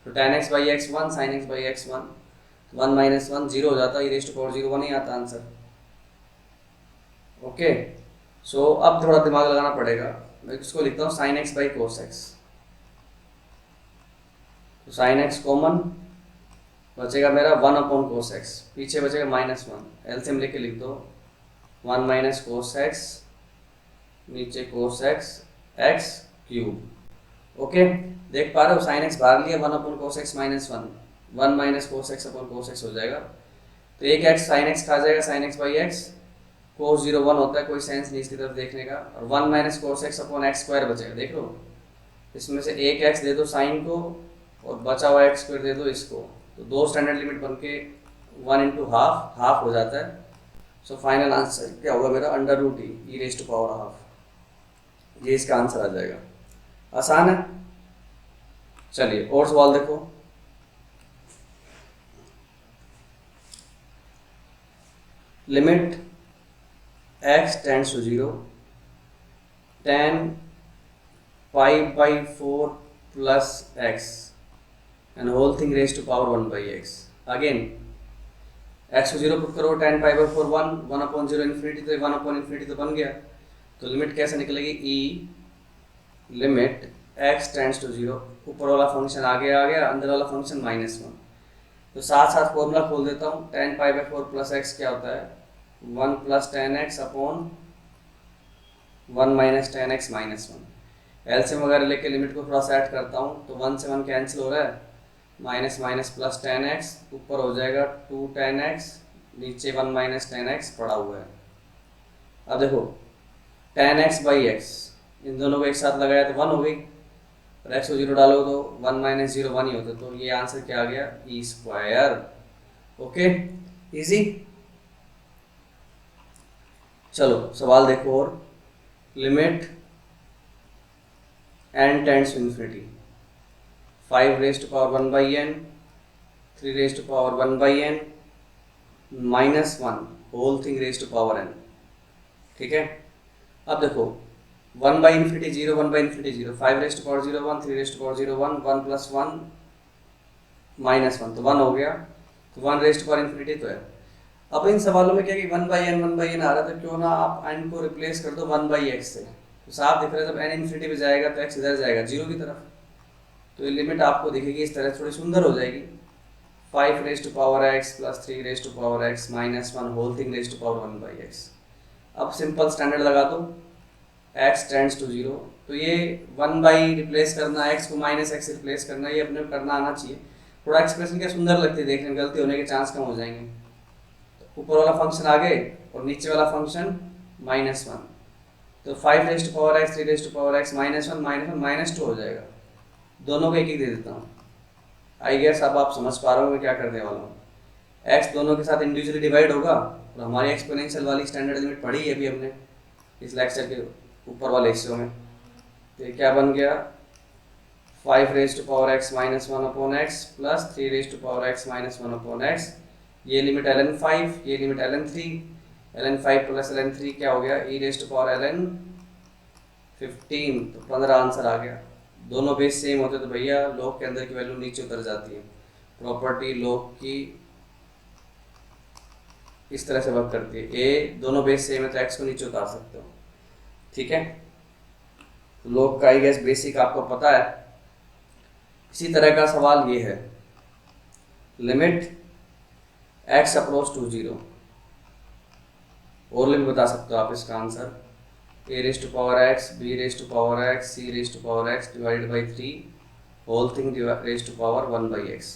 तो tan x by x 1 sine x by x 1, 1 minus 1 0 हो जाता, ये रेज़ टू पावर 0 1 ही आता आंसर। ओके, सो अब थोड़ा दिमाग लगाना पड़ेगा। मैं इसको लिखता हूँ sine x by cos x। तो साइन x कॉमन बचेगा मेरा 1 अपॉन कोस x, पीछे बचेगा -1, एलसीएम लेके लिख दो 1 माइनस कोस x, नीचे कोस x x क्यूब। ओके, देख पा रहे हो साइन x बाहर लिया, 1 अपॉन कोस x minus 1, 1 minus cos x upon कोस x हो जाएगा। तो एक x साइन x खा जाएगा, साइन x बाई एक्स, कोस 0 1 होता है, कोई सेंस नहीं इसकी तरफ देखने का। और 1 minus cos x upon x square बचेगा। देख लो, इसमें से एक x दे दो साइन को और बचा हुआ एक्स स्क्वायर दे दो इसको, तो 2 स्टैंडर्ड लिमिट बन के 1 इंटू हाफ हो जाता है। सो फाइनल आंसर क्या होगा मेरा, √e e raise to power half, ये इसका आंसर आ जाएगा। आसान है। चलिए और सवाल देखो। Limit x tends to 0 tan pi by 4 plus x and whole thing raise to power 1 by x. Again x को 0 पुट करो, tan pi by 4 1 upon 0 infinity, तो 1 अपॉन इन्फिनिटी तो बन गया। तो लिमिट कैसे निकलेगी, e limit x tends to 0, ऊपर वाला फंक्शन आगे आ गया, अंदर वाला फंक्शन -1। तो साथ साथ फॉर्मूला खोल देता हूँ, tan pi by 4 plus x क्या होता है, 1 plus tan x upon 1 minus ten x minus one. LCM वगैरह लेके लिमिट को थोड़ा सेट करता हूँ तो 1 से 1 कैंसिल हो रहा है, minus minus plus ten x, ऊपर हो जाएगा 2 टेन एक्स, नीचे 1 माइनस टेन एक्स पड़ा हुआ है। अब देखो टेन एक्स बाई एक्स, इन दोनों को एक साथ लगाया तो 1 हो गई, और एक्स को जीरो डालो तो 1 माइनस जीरो 1 ही होता, तो ये आंसर क्या आ गया, ई स्क्वायर। Okay, easy. चलो सवाल देखो और, limit n tends to infinity 5 raise to power 1 by n, 3 raise to power 1 by n, minus 1 whole thing raise to power n। ठीक है, अब देखो 1 by infinity zero, 1 by infinity zero, 5 raise to power 0 1, 3 raise to power 0 1, 1 plus 1 minus 1, तो 1 हो गया, तो 1 raise to power infinity तो है। अब इन सवालों में क्या कि 1 बाई एन 1 बाई एन आ रहा था, क्यों ना आप n को रिप्लेस कर दो 1 बाई एक्स से, तो साफ दिख रहा है जब n इन्फिनिटी पे जाएगा तो x इधर जाएगा जीरो की तरफ, तो ये लिमिट आपको दिखेगी इस तरह, थोड़ी सुंदर हो जाएगी, 5 raise to power x plus 3 raise to power x minus 1 whole thing raise to power 1 by x. अब सिंपल स्टैंडर्ड लगा दो, x टेंड्स टू जीरो, तो ये 1 बाई रिप्लेस करना, x को माइनस एक्स रिप्लेस करना, ये अपने करना आना चाहिए। थोड़ा एक्सप्रेशन क्या सुंदर लगती है देखने में, गलती होने के चांस कम हो जाएंगे। तो ऊपर वाला फंक्शन आगे और नीचे वाला फंक्शन माइनस 1, तो 5 raise to power x 3 raise to power x minus 1 minus 2 हो जाएगा, दोनों को एक एक दे देता हूँ। आई गेस अब आप समझ पा रहे हो मैं क्या करने वाला हूँ। x दोनों के साथ इंडिविजुअली डिवाइड होगा, और हमारी एक्सपोनेंशियल वाली स्टैंडर्ड लिमिट पढ़ी है अभी हमने इस लेक्चर के ऊपर वाले हिस्सों में, तो ये क्या बन गया, 5 raise to power x minus 1 upon x plus 3 raise to power x minus 1 upon x, ये लिमिट ln 5, ये limit ln 3, ln 5 plus ln 3 क्या हो गया, e raise to power ln 15, तो 15 आंसर आ गया। दोनों बेस सेम होते तो भैया लॉग के अंदर की वैल्यू नीचे उतर जाती है, प्रॉपर्टी लॉग की इस तरह से वर्क करती है, ए दोनों बेस सेम है तो x को नीचे उतार सकते हो। ठीक है, लॉग का आई गेस बेसिक आपको पता है। इसी तरह का सवाल ये है, limit x approach to zero, और भी बता सकते हो आप इसका answer, a raise to power x, b raise to power x, c raise to power x divided by 3 whole thing raise to power 1 by x.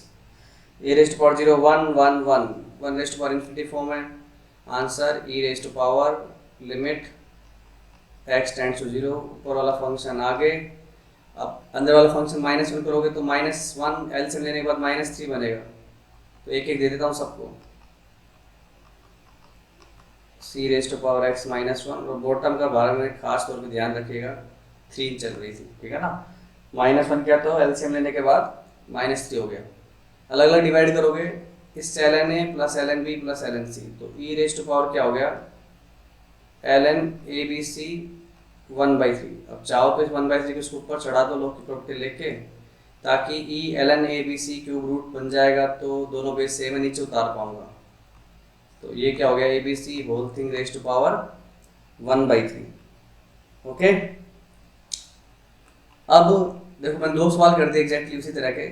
a raise to power 0 1 1 1, 1 raise to power infinity form है, answer e raise to power limit x tends to zero, ऊपर वाला function आगे, अब अंदर वाला function minus 1 करोगे तो minus 1 LCM लेने के बाद माइनस 3 बनेगा, तो एक एक दे देता हूँ सबको, c raise to power x minus 1, और बॉटम का बारे में खास तौर पे ध्यान रखिएगा 3 चल रही थी, ठीक है ना, माइनस 1 क्या तो एलसीएम लेने के बाद माइनस 3 हो गया, अलग अलग डिवाइड करोगे इससे ln a plus ln b plus ln c, तो e रेज टू पावर क्या हो गया, ln a b c 1 by 3। अब चाहो तो इस 1 बाई 3 को इसके ऊपर चढ़ा दो लॉग की प्रॉपर्टी लेके, ताकि e ln a b c cube root बन जाएगा, तो दोनों बेस सेम है, नीचे उतार पाऊंगा, तो ये क्या हो गया, A B C whole thing raise to power 1 by 3। Okay, अब देखो मैंने 2 सवाल कर दिए एग्जैक्टली उसी तरह के,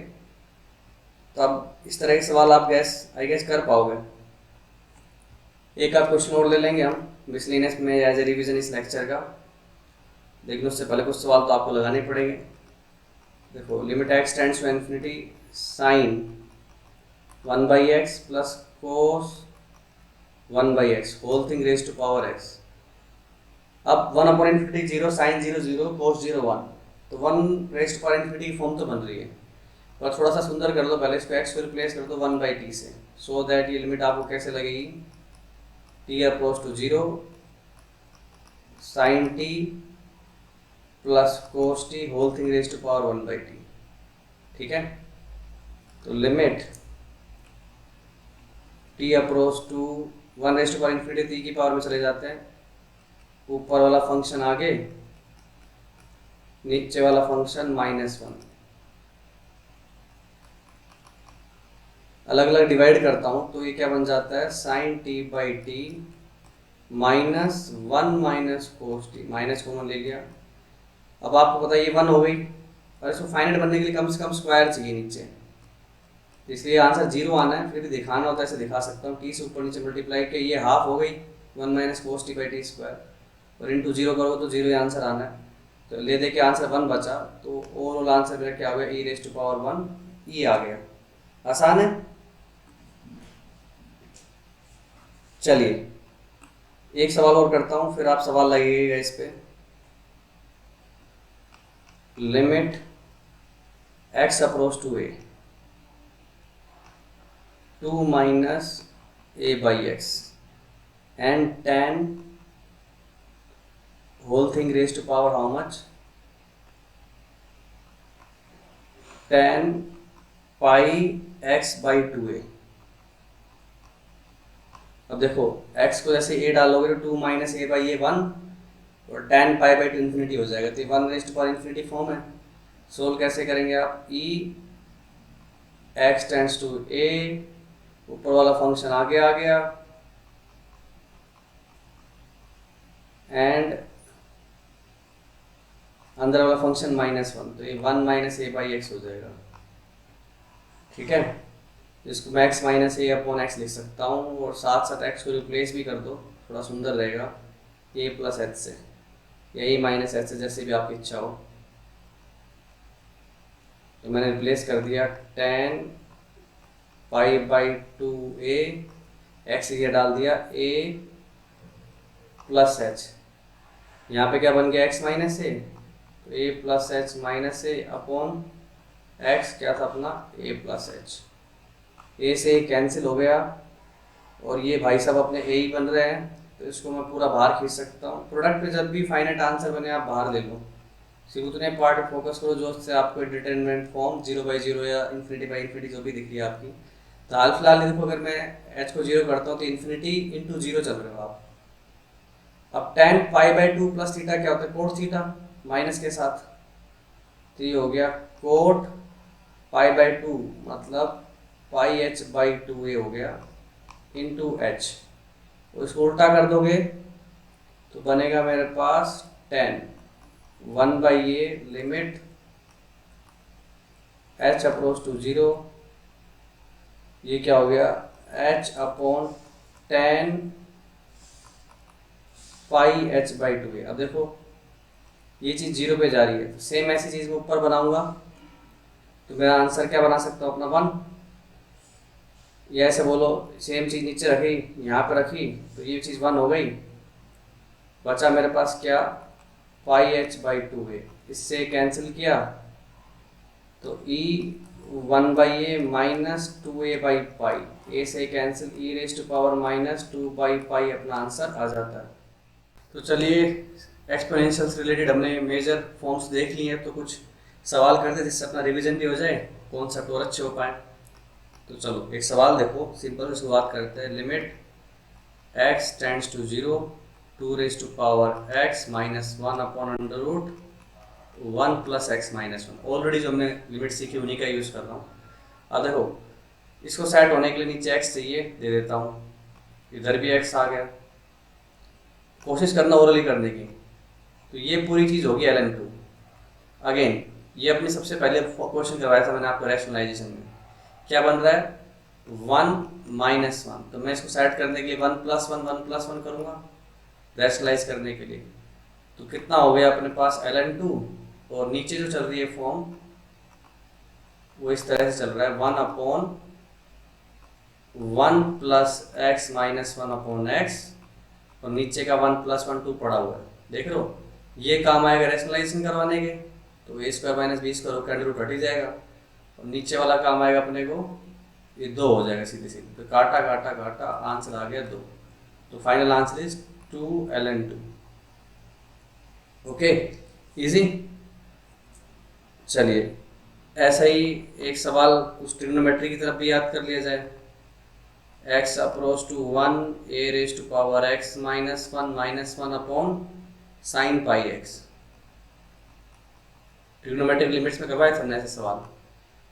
तो अब इस तरह के सवाल आप आई गेस कर पाओगे। एक आध क्वेश्चन और ले लेंगे हम मिसलिनियस में एज ए रिवीजन इस लेक्चर का, लेकिन उससे पहले कुछ सवाल तो आपको लगाने पड़ेंगे। देखो limit x tends to infinity sine 1 by x plus cos 1 by x whole thing raise to power x। अब 1 अपॉन इन्फिनिटी 0, साइन 0 0, कोस 0 1, तो 1 रेज टू पावर इन्फिनिटी की फॉर्म तो बन रही है, पर थोड़ा सा सुंदर कर दो, पहले इसको x को रिप्लेस कर दो 1 बाई टी से, सो दैट ये लिमिट आपको कैसे लगेगी, t approach to 0 sine t plus cos t whole thing raise to power 1 by t. ठीक है, तो limit t approach to 1 raise to power infinity 3 की पावर में चले जाते हैं, ऊपर वाला फंक्शन आगे, नीचे वाला फंक्शन माइनस 1, अलग अलग डिवाइड करता हूं तो ये क्या बन जाता है, sine t by t minus 1 minus cos t, minus common ले लिया। अब आपको पता है ये 1 हो गई, और इसको फाइनाइट बनने के लिए कम से कम स्क्वायर चाहिए नीचे, इसलिए आंसर 0 आना है, फिर भी दिखाना होता है, ऐसे दिखा सकता हूँ, टी से ऊपर नीचे मल्टीप्लाई किया, ये हाफ हो गई 1 minus cos T by T square, और इंटू जीरो करोगे तो जीरो आंसर आना है। तो ले दे के आंसर 1 बचा, तो ओवरऑल आंसर मेरा क्या हो गया, ई रेज टू पावर 1 ई आ गया। आसान है। चलिए एक सवाल और करता हूँ, फिर आप सवाल लगाइएगा इस पे। Limit x approach to a 2 minus a by x and tan whole thing raised to power how much, tan pi x by 2a। अब देखो x को जैसे a डालोगे तो 2 माइनस ए बाई ए 1 और tan पाई बाई 2 इन्फिनिटी हो जाएगा, तो ये 1 रेस्ट पावर इन्फिनिटी फॉर्म है। सोल्व कैसे करेंगे आप, e x tends to a, ऊपर वाला फंक्शन आगे आ गया एंड अंदर वाला फंक्शन -1, तो ये 1 माइनस ए बाई एक्स हो जाएगा। ठीक है, इसको मैं x माइनस ए अपॉन एक्स लिख सकता हूँ और साथ साथ x को रिप्लेस भी कर दो, थोड़ा सुंदर रहेगा, a प्लस एच से या e माइनस एच से, जैसे भी आपकी इच्छा हो। तो मैंने रिप्लेस कर दिया tan pi by 2a, x ये डाल दिया a प्लस एच, यहाँ पे क्या बन गया x माइनस ए, तो a plus H minus A upon x क्या था अपना a प्लस एच। ए से कैंसिल हो गया और ये भाई साहब अपने ए ही बन रहे हैं, तो इसको मैं पूरा बाहर खींच सकता हूँ। प्रोडक्ट पे जब भी फाइनाइट आंसर बने आप बाहर ले लो, सिर्फ उतने पार्ट फोकस करो जो से आपको डिटरमिनेंट फॉर्म 0/0 या इन्फिनिटी बाई इन्फिनिटी जो भी दिख रही है आपकी। तो हाल फिलहाल देखो, अगर मैं एच को 0 करता हूँ तो इन्फिनिटी इंटू 0 चल रहे हो आप। अब tan pi by 2 plus theta क्या होता है, कोट थीटा माइनस के साथ, तो ये हो गया कोट पाई बाई 2 मतलब पाई एच बाई 2a हो गया इंटू एच। इसको उल्टा कर दोगे तो बनेगा मेरे पास tan 1/a limit h approach to 0, ये क्या हो गया h upon tan pi h by 2a। अब देखो ये चीज़ 0 पे जा रही है, तो सेम ऐसी चीज़ मैं ऊपर बनाऊंगा तो मेरा आंसर क्या बना सकता हूँ अपना 1, या ऐसे बोलो सेम चीज़ नीचे रखी यहाँ पे रखी तो ये चीज़ 1 हो गई। बचा मेरे पास क्या पाई एच बाई 2a, इससे कैंसिल किया तो e 1/a minus 2a by pi, a से cancel e raise to power minus 2 by pi अपना आंसर आ जाता है। तो चलिए एक्सपोनेंशियल से रिलेटेड हमने मेजर फॉर्म्स देख लिए हैं, तो कुछ सवाल करते जिससे अपना रिवीजन भी हो जाए, कॉन्सेप्ट और अच्छे हो पाए। तो चलो एक सवाल देखो, सिंपल से शुरुआत करते हैं। Limit x tends to 0 2 raise to power x minus 1 upon under root 1 plus x minus 1। Already जो हमने लिमिट सीखी उन्हीं का यूज़ कर रहा हूँ। अब देखो इसको सेट होने के लिए नीचे x चाहिए, दे देता हूँ, इधर भी x आ गया। कोशिश करना ओरली करने की, तो ये पूरी चीज़ होगी ln2। अगेन ये अपने सबसे पहले क्वेश्चन करवाया था मैंने आपको रैशनलाइजेशन में, क्या बन रहा है 1 माइनस 1, तो मैं इसको सेट करने के लिए 1 प्लस 1 करूँगा रैशनलाइज करने के लिए। तो कितना हो गया अपने पास ln2, और नीचे जो चल रही है फॉर्म वो इस तरह से चल रहा है 1 upon 1 plus x minus 1 upon x, और नीचे का 1 प्लस 1 2 पड़ा हुआ है, देख रहे हो। ये काम आएगा रैशनलाइजेशन करवाने के, तो a square minus B square का अंडर रूट हट ही जाएगा, और नीचे वाला काम आएगा अपने को, ये 2 हो जाएगा सीधे सीधे, तो काटा काटा काटा आंसर आ गया 2। तो final answer is 2 ln2। Okay easy. चलिए ऐसा ही एक सवाल कुछ ट्रिग्नोमेट्री की तरफ भी याद कर लिया जाए। x approach to 1 a raise to power x minus 1 upon sine pi x। Trigonometric limits में करवाए थे हमने ऐसे सवाल।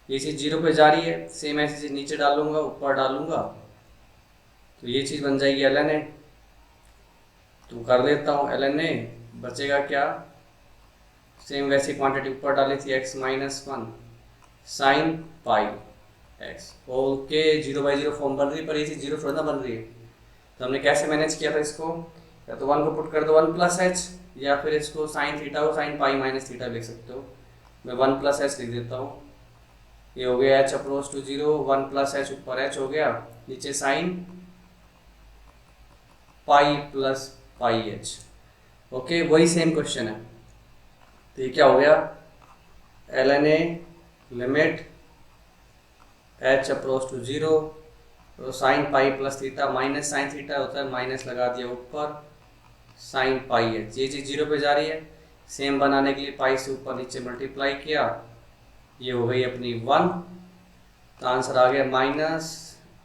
ये चीज़ 0 पे जा रही है, सेम ऐसी चीज़ नीचे डालूंगा ऊपर डालूंगा तो ये चीज़ बन जाएगी ln a। तो कर देता हूँ ln a, बचेगा क्या, सेम वैसी क्वांटिटी ऊपर डाली थी x minus 1 sign pi x। Okay 0/0 form बन रही है, पर ये चीज़ 0 थोड़ा ना बन रही है, तो हमने कैसे मैनेज किया था इसको, या तो 1 को पुट कर दो 1 प्लस एच, या फिर इसको साइन थीटा को साइन पाई माइनस थीटा लिख सकते हो। मैं 1 प्लस एच लिख देता हूँ। ये हो गया h approach to 0, 1 plus h ऊपर एच हो गया, नीचे sine pi plus pi h. Okay, वही सेम क्वेश्चन है। तो ये क्या हो गया, L N A limit h approach to 0, तो sine pi plus theta minus sine theta होता है, माइनस लगा दिया ऊपर साइन पाई एच। ये चीज़ 0 पे जा रही है, सेम बनाने के लिए पाई से ऊपर नीचे मल्टीप्लाई किया, ये हो गई अपनी 1। तो आंसर आ गया minus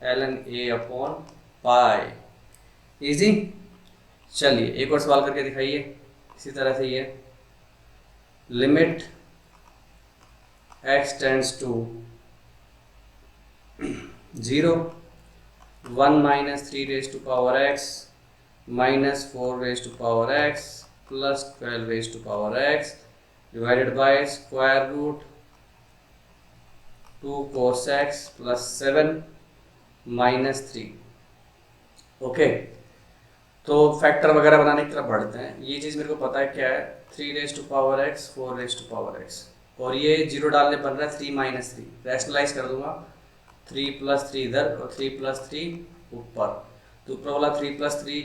L N A upon pi. Easy. चलिए एक और सवाल करके दिखाइए इसी तरह से। ये limit x tends to 0, 1 minus 3 raise to power x minus 4 raise to power x plus 12 raise to power x divided by square root 2 cos x plus 7 minus 3। Okay, तो फैक्टर वगैरह बनाने की तरफ बढ़ते हैं। ये चीज़ मेरे को पता है क्या है, 3 raise to power x 4 raise to power x, और ये 0 डालने बन रहा है 3 माइनस 3। रैशनलाइज कर दूंगा, 3 प्लस 3 इधर और 3 प्लस 3 ऊपर। तो ऊपर वाला 3 प्लस 3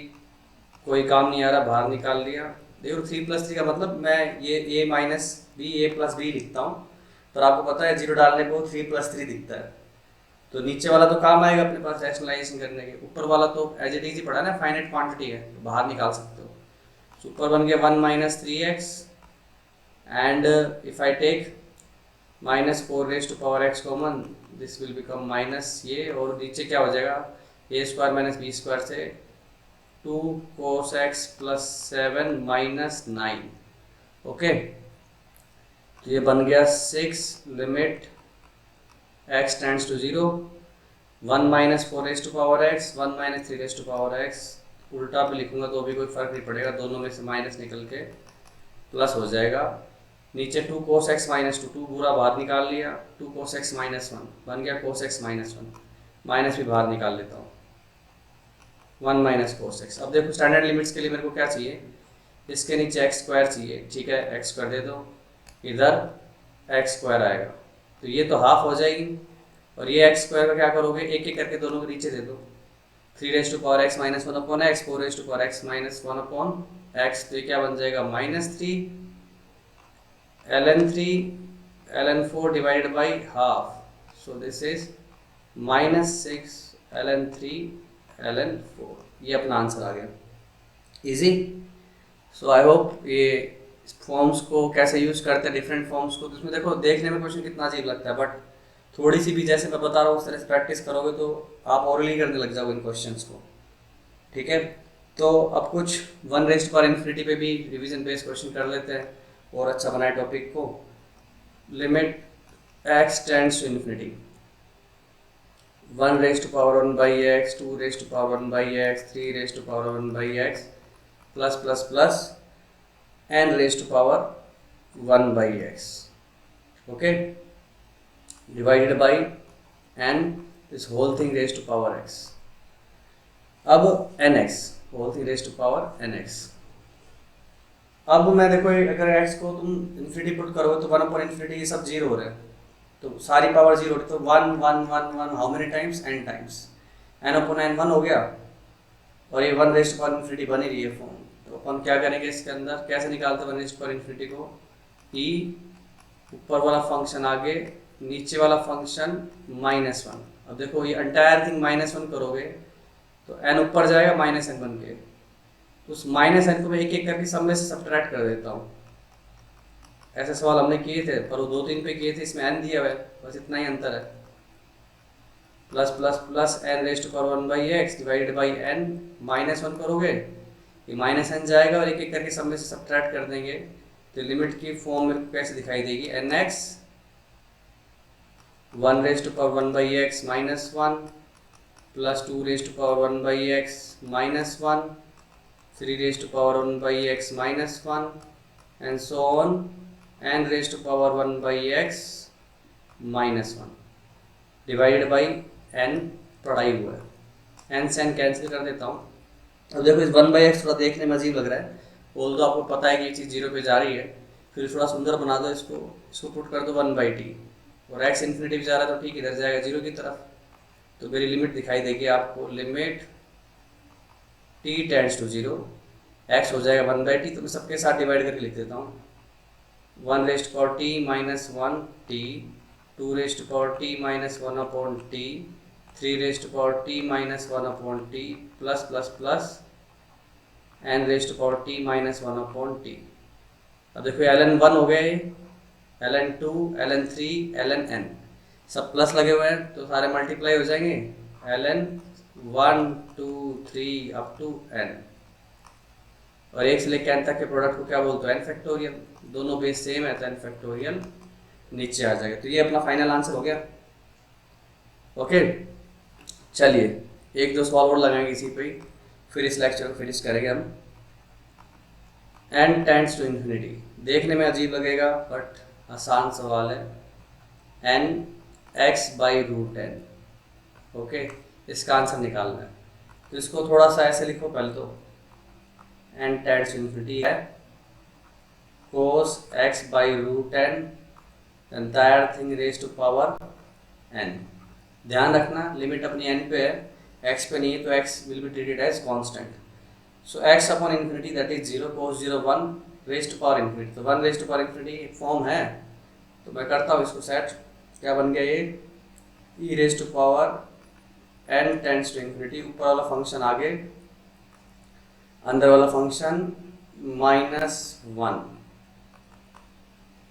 कोई काम नहीं आ रहा, बाहर निकाल लिया। देखो 3 प्लस 3 का मतलब मैं ये a minus B A plus B लिखता हूँ, पर आपको पता है 0 डालने को 3 प्लस 3 दिखता है। तो नीचे वाला तो काम आएगा अपने पास रैशनलाइजेशन करने के, ऊपर वाला तो एज इट इज ही पड़ा ना, फाइनाइट क्वांटिटी है, तो बाहर निकाल सकते हो। तो ऊपर बन गया 1 minus 3x, and if I take minus 4 raise to power x common, this will become minus ये, और नीचे क्या हो जाएगा a square minus B square से 2 cos x plus 7 minus 9। Okay, तो ये बन गया 6 limit x tends to 0, 1 minus 4 raise to power x 1 minus 3 raise to power x। उल्टा भी लिखूंगा तो भी कोई फर्क नहीं पड़ेगा, दोनों में से माइनस निकल के प्लस हो जाएगा। नीचे 2 cos x माइनस 2 पूरा बाहर निकाल लिया, 2 cos x माइनस 1 बन गया cos x माइनस 1, माइनस भी बाहर निकाल लेता हूँ, 1 माइनस cos x। अब देखो स्टैंडर्ड लिमिट्स के लिए मेरे को क्या चाहिए, इसके नीचे x स्क्वायर चाहिए, ठीक है x स्क्वायर दे दो, इधर x स्क्वायर आएगा, तो ये तो हाफ हो जाएगी, और ये x स्क्वायर का क्या करोगे, एक एक करके दोनों के नीचे दे दो, 3 raise to power x minus 1 upon x, 4 raise to power x minus 1 upon x, तो ये क्या बन जाएगा minus 3 ln 4 divided by half, so this is minus 6 ln 3 ln 4। ये अपना आंसर आ गया। इजी। सो आई होप ये फॉर्म्स को कैसे यूज करते हैं, डिफरेंट फॉर्म्स को, तो इसमें देखो देखने में क्वेश्चन कितना अजीब लगता है, बट थोड़ी सी भी जैसे मैं बता रहा हूँ उस तरह से प्रैक्टिस करोगे तो आप ओरली करने लग जाओगे इन क्वेश्चंस को। ठीक है, तो अब कुछ 1 रेज़्ड पावर इन्फिनिटी पे भी रिवीजन बेस्ड क्वेश्चन कर लेते हैं और अच्छा बनाए टॉपिक को। Limit x tends to infinity, 1 raised power 1 by x, 2 raised power 1 by x, 3 raised power 1 by x plus plus plus n raised power 1 by x, okay, divided by n this whole thing raised to power x। अब nx whole thing raised to power nx। अब मैं देखो अगर x को तुम infinity put करोगे तो 1 upon infinity ये सब 0 हो रहे हैं, तो सारी पावर 0 हो रही, तो 1 1 1 1 how many times, n times, n upon n 1 हो गया, और ये 1 रेज़्ड पावर इन्फिनिटी बनी रही है फॉर्म। तो अपन क्या करेंगे इसके अंदर, कैसे निकालते हैं 1 रेज़्ड पावर इन्फिनिटी को, e ऊपर वाला फंक्शन आगे, नीचे वाला फंक्शन माइनस 1। अब देखो ये एंटायर थिंग माइनस 1 करोगे तो n ऊपर जाएगा माइनस n बन के, तो उस माइनस n को मैं एक एक करके सब में से सब्ट्रैक्ट कर देता हूँ। ऐसे सवाल हमने किए थे पर वो 2-3 पे किए थे, इसमें n दिया हुआ है, बस इतना ही अंतर है। Plus plus plus n raised to power 1 by x divided by n minus 1 करोगे, ये माइनस n जाएगा और एक एक करके सब में से सब्ट्रैक्ट कर देंगे, तो लिमिट की फॉर्म मेरे को कैसे दिखाई देगी, nx 1 raised to power 1 by x minus 1 plus 2 raised to power 1 by x minus 1, 3 raised to power 1 by x minus 1 and so on, n raised to power 1 by x minus 1 divided by n पढ़ाई हुआ है, n से n cancel कर देता हूँ, अब देखो इस 1/x थोड़ा देखने में अजीब लग रहा है, बोल दो आपको पता है कि ये चीज़ 0 पे जा रही है, फिर थोड़ा सुंदर बना दो इसको, इसको पुट कर दो 1/t, और x इन्फिनिटी पे जा रहा है तो ठीक इधर जाएगा 0 की तरफ। तो मेरी लिमिट दिखाई देगी आपको, limit t tends to 0, x हो जाएगा 1/t। तो मैं सबके साथ डिवाइड करके लिख देता हूँ, 1 raised power t minus 1t, 2 rest power t minus 1/t, 3 rest power t minus 1/t, plus plus plus n rest power t minus 1/t। अब देखो ln 1 हो गए, ln 2, ln 3, ln n, सब प्लस लगे हुए हैं तो सारे मल्टीप्लाई हो जाएंगे, ln 1 2 3 अप टू n, और एक से लेकर n तक के प्रोडक्ट को क्या बोलते हैं, n फैक्टोरियल। दोनों बेस सेम है तो n फैक्टोरियल नीचे आ जाएगा। तो ये अपना फाइनल आंसर हो गया। ओके, चलिए एक दो सवाल और लगाएंगे इसी पे ही, फिर इस लेक्चर को फिनिश करेंगे हम। n टेंड्स टू इन्फिनिटी, देखने में अजीब लगेगा बट आसान सवाल है, n x by root n। Okay, इसका आंसर निकालना है, तो इसको थोड़ा सा ऐसे लिखो पहले तो, n टेंड्स टू इन्फिनिटी है cos x by root n entire thing raise to power n। ध्यान रखना लिमिट अपनी n पे है, x पे नहीं है, तो x will be treated as constant. So x upon infinity that is 0 cos 0 1 raise to power infinity, तो 1 रेज टू पावर इन्फिनिटी एक फॉर्म है, तो मैं करता हूँ इसको सेट, क्या बन गया ये, e raise to power n tends to infinity, ऊपर वाला फंक्शन आगे, अंदर वाला फंक्शन -1।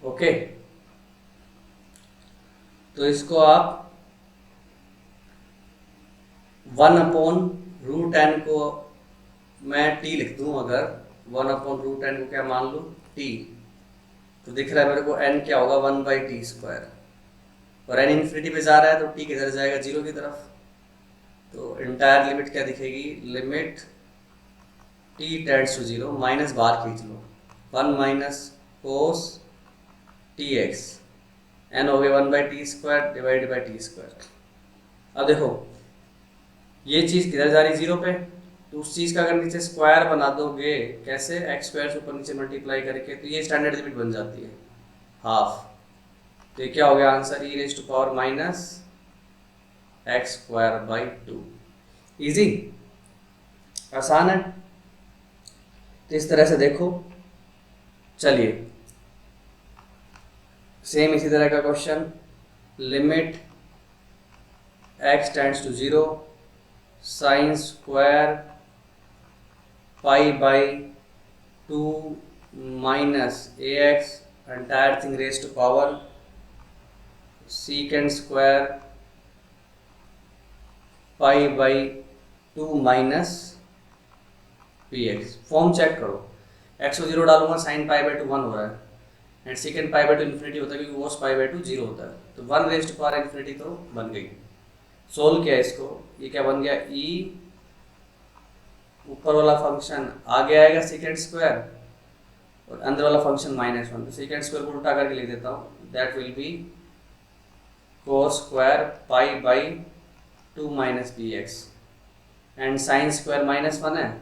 ओके, तो इसको आप 1 अपॉन रूट n को मैं t लिख दूं, अगर 1 अपॉन रूट n को क्या मान लूं, t, तो दिख रहा है मेरे को n क्या होगा 1/t², और n इन्फिनिटी पे जा रहा है तो t किधर जाएगा 0 की तरफ, तो इंटायर लिमिट क्या दिखेगी, limit t tends to 0, minus बाहर खींच लो, 1 माइनस कोस tx, n हो गया 1/t² डिवाइड बाई t²। अब देखो ये चीज़ किधर जा रही 0 पे, तो उस चीज़ का अगर नीचे स्क्वायर बना दोगे, कैसे, x² से ऊपर नीचे मल्टीप्लाई करके, तो ये स्टैंडर्ड लिमिट बन जाती है हाफ। तो ये क्या हो गया answer, e raise to power minus x²/2। Easy, आसान है, तो इस तरह से देखो। चलिए सेम इसी तरह का question, limit x tends to 0 sine square pi by 2 minus ax entire thing raise to power second square pi by 2 minus px। Form check करो, x को 0 डालूंगा साइन π/2 1 हो रहा है, एंड सेकेंड π/2 इन्फिनिटी होता है क्योंकि cos π/2 0 होता है, तो 1 रेज टू पावर इन्फिनिटी तो बन गई। सोल्व किया इसको, ये क्या बन गया, e ऊपर वाला फंक्शन आगे आएगा सेकेंड स्क्वायर, और अंदर वाला फंक्शन -1, तो सेकेंड स्क्वायर को उल्टा करके लिख देता हूँ, that will be cos square π/2 minus px, and sine square -1 है,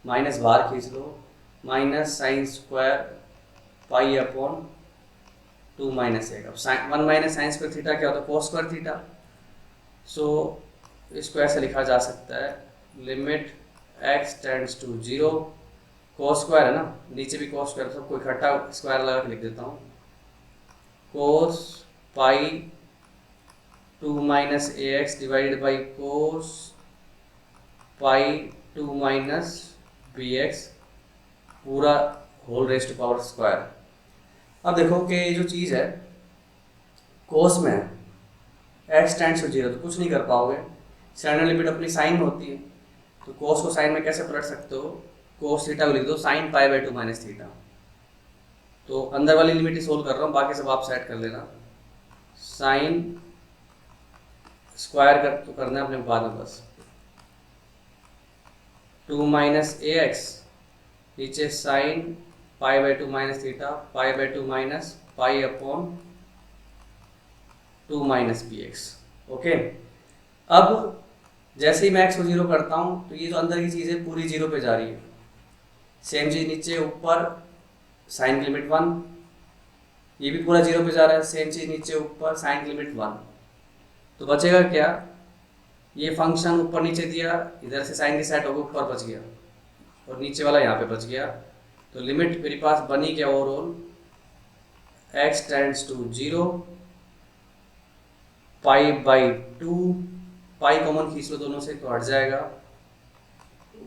माइनस बाहर खींच लो, माइनस साइन स्क्वायर π/2 माइनस 1। अब 1 माइनस साइन स्क्वायर थीटा क्या होता है, cos स्क्वायर थीटा। सो इसको ऐसे लिखा जा सकता है, limit x tends to 0, cos square है ना, नीचे भी cos स्क्वायर, सबको इकट्ठा स्क्वायर लगा के लिख देता हूँ, cos π/2 minus ax divided by cos π/2 minus bx पूरा whole raise to power square. अब देखो कि ये जो चीज़ है कोस में है, x टेंड्स टू 0, तो कुछ नहीं कर पाओगे, स्टैंडर्ड लिमिट अपनी साइन होती है, तो कोस को साइन में कैसे पलट सकते हो, कोस थीटा को लिख दो साइन π/2 माइनस थीटा। तो अंदर वाली लिमिट ही सोल्व कर रहा हूँ, बाकी सब आप सेट कर लेना, साइन स्क्वायर कर तो करना है अपने बाद में, बस 2 माइनस ax, नीचे sine π/2 minus theta, π/2 minus π/2 minus px। Okay, अब जैसे ही मैं x को 0 करता हूँ तो ये जो अंदर की चीज़ है पूरी 0 पे जा रही है। सेम चीज़ नीचे ऊपर साइन की लिमिट 1, ये भी पूरा 0 पे जा रहा है। सेम चीज़ नीचे ऊपर साइन की लिमिट 1। तो बचेगा क्या, ये फंक्शन ऊपर नीचे दिया, इधर से साइन की सेट होकर ऊपर बच गया और नीचे वाला यहाँ पे बच गया। तो लिमिट मेरे पास बनी क्या overall, x tends to 0, pi by 2, pi common खींच लो दोनों से तो हट जाएगा,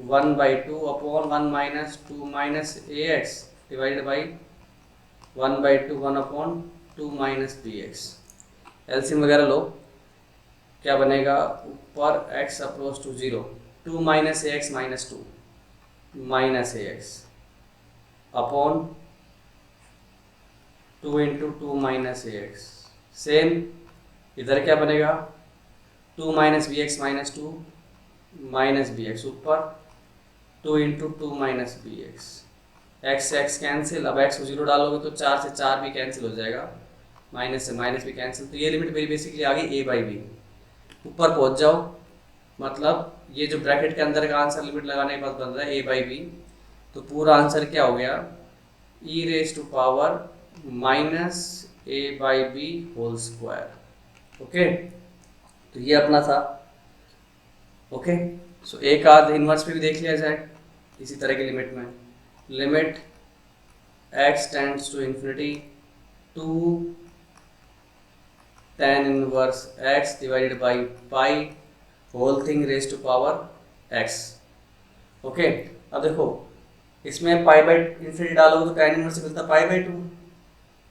1/2 upon 1 minus 2 minus ax divided by 1/2 1 upon 2 minus bx। LCM वगैरह लो, क्या बनेगा, ऊपर x approach to 0, 2 minus ax minus 2 minus ax upon 2 into 2 minus ax। Same इधर क्या बनेगा, 2 minus b x minus 2 minus b x ऊपर 2 into 2 minus b x. X से एक्स कैंसिल, अब एक्स को 0 डालोगे तो 4 से 4 भी कैंसिल हो जाएगा, माइनस से माइनस भी कैंसिल। तो ये लिमिट मेरी बेसिकली आ गई a बाई बी। ऊपर पहुंच जाओ, मतलब ये जो ब्रैकेट के अंदर का आंसर लिमिट लगाने के बाद बन रहा है a बाई बी। तो पूरा आंसर क्या हो गया, e raise to power minus a by b whole square. Okay, तो ये अपना था। ओके, सो एक आध इनवर्स पे भी देख लिया जाए इसी तरह की लिमिट में। Limit x tends to infinity 2 tan inverse x divided by pi whole thing raise to power x। Okay, अब देखो इसमें पाई बाई इंफिनिटी डालोगे तो tan इनवर्स से मिलता pi by 2,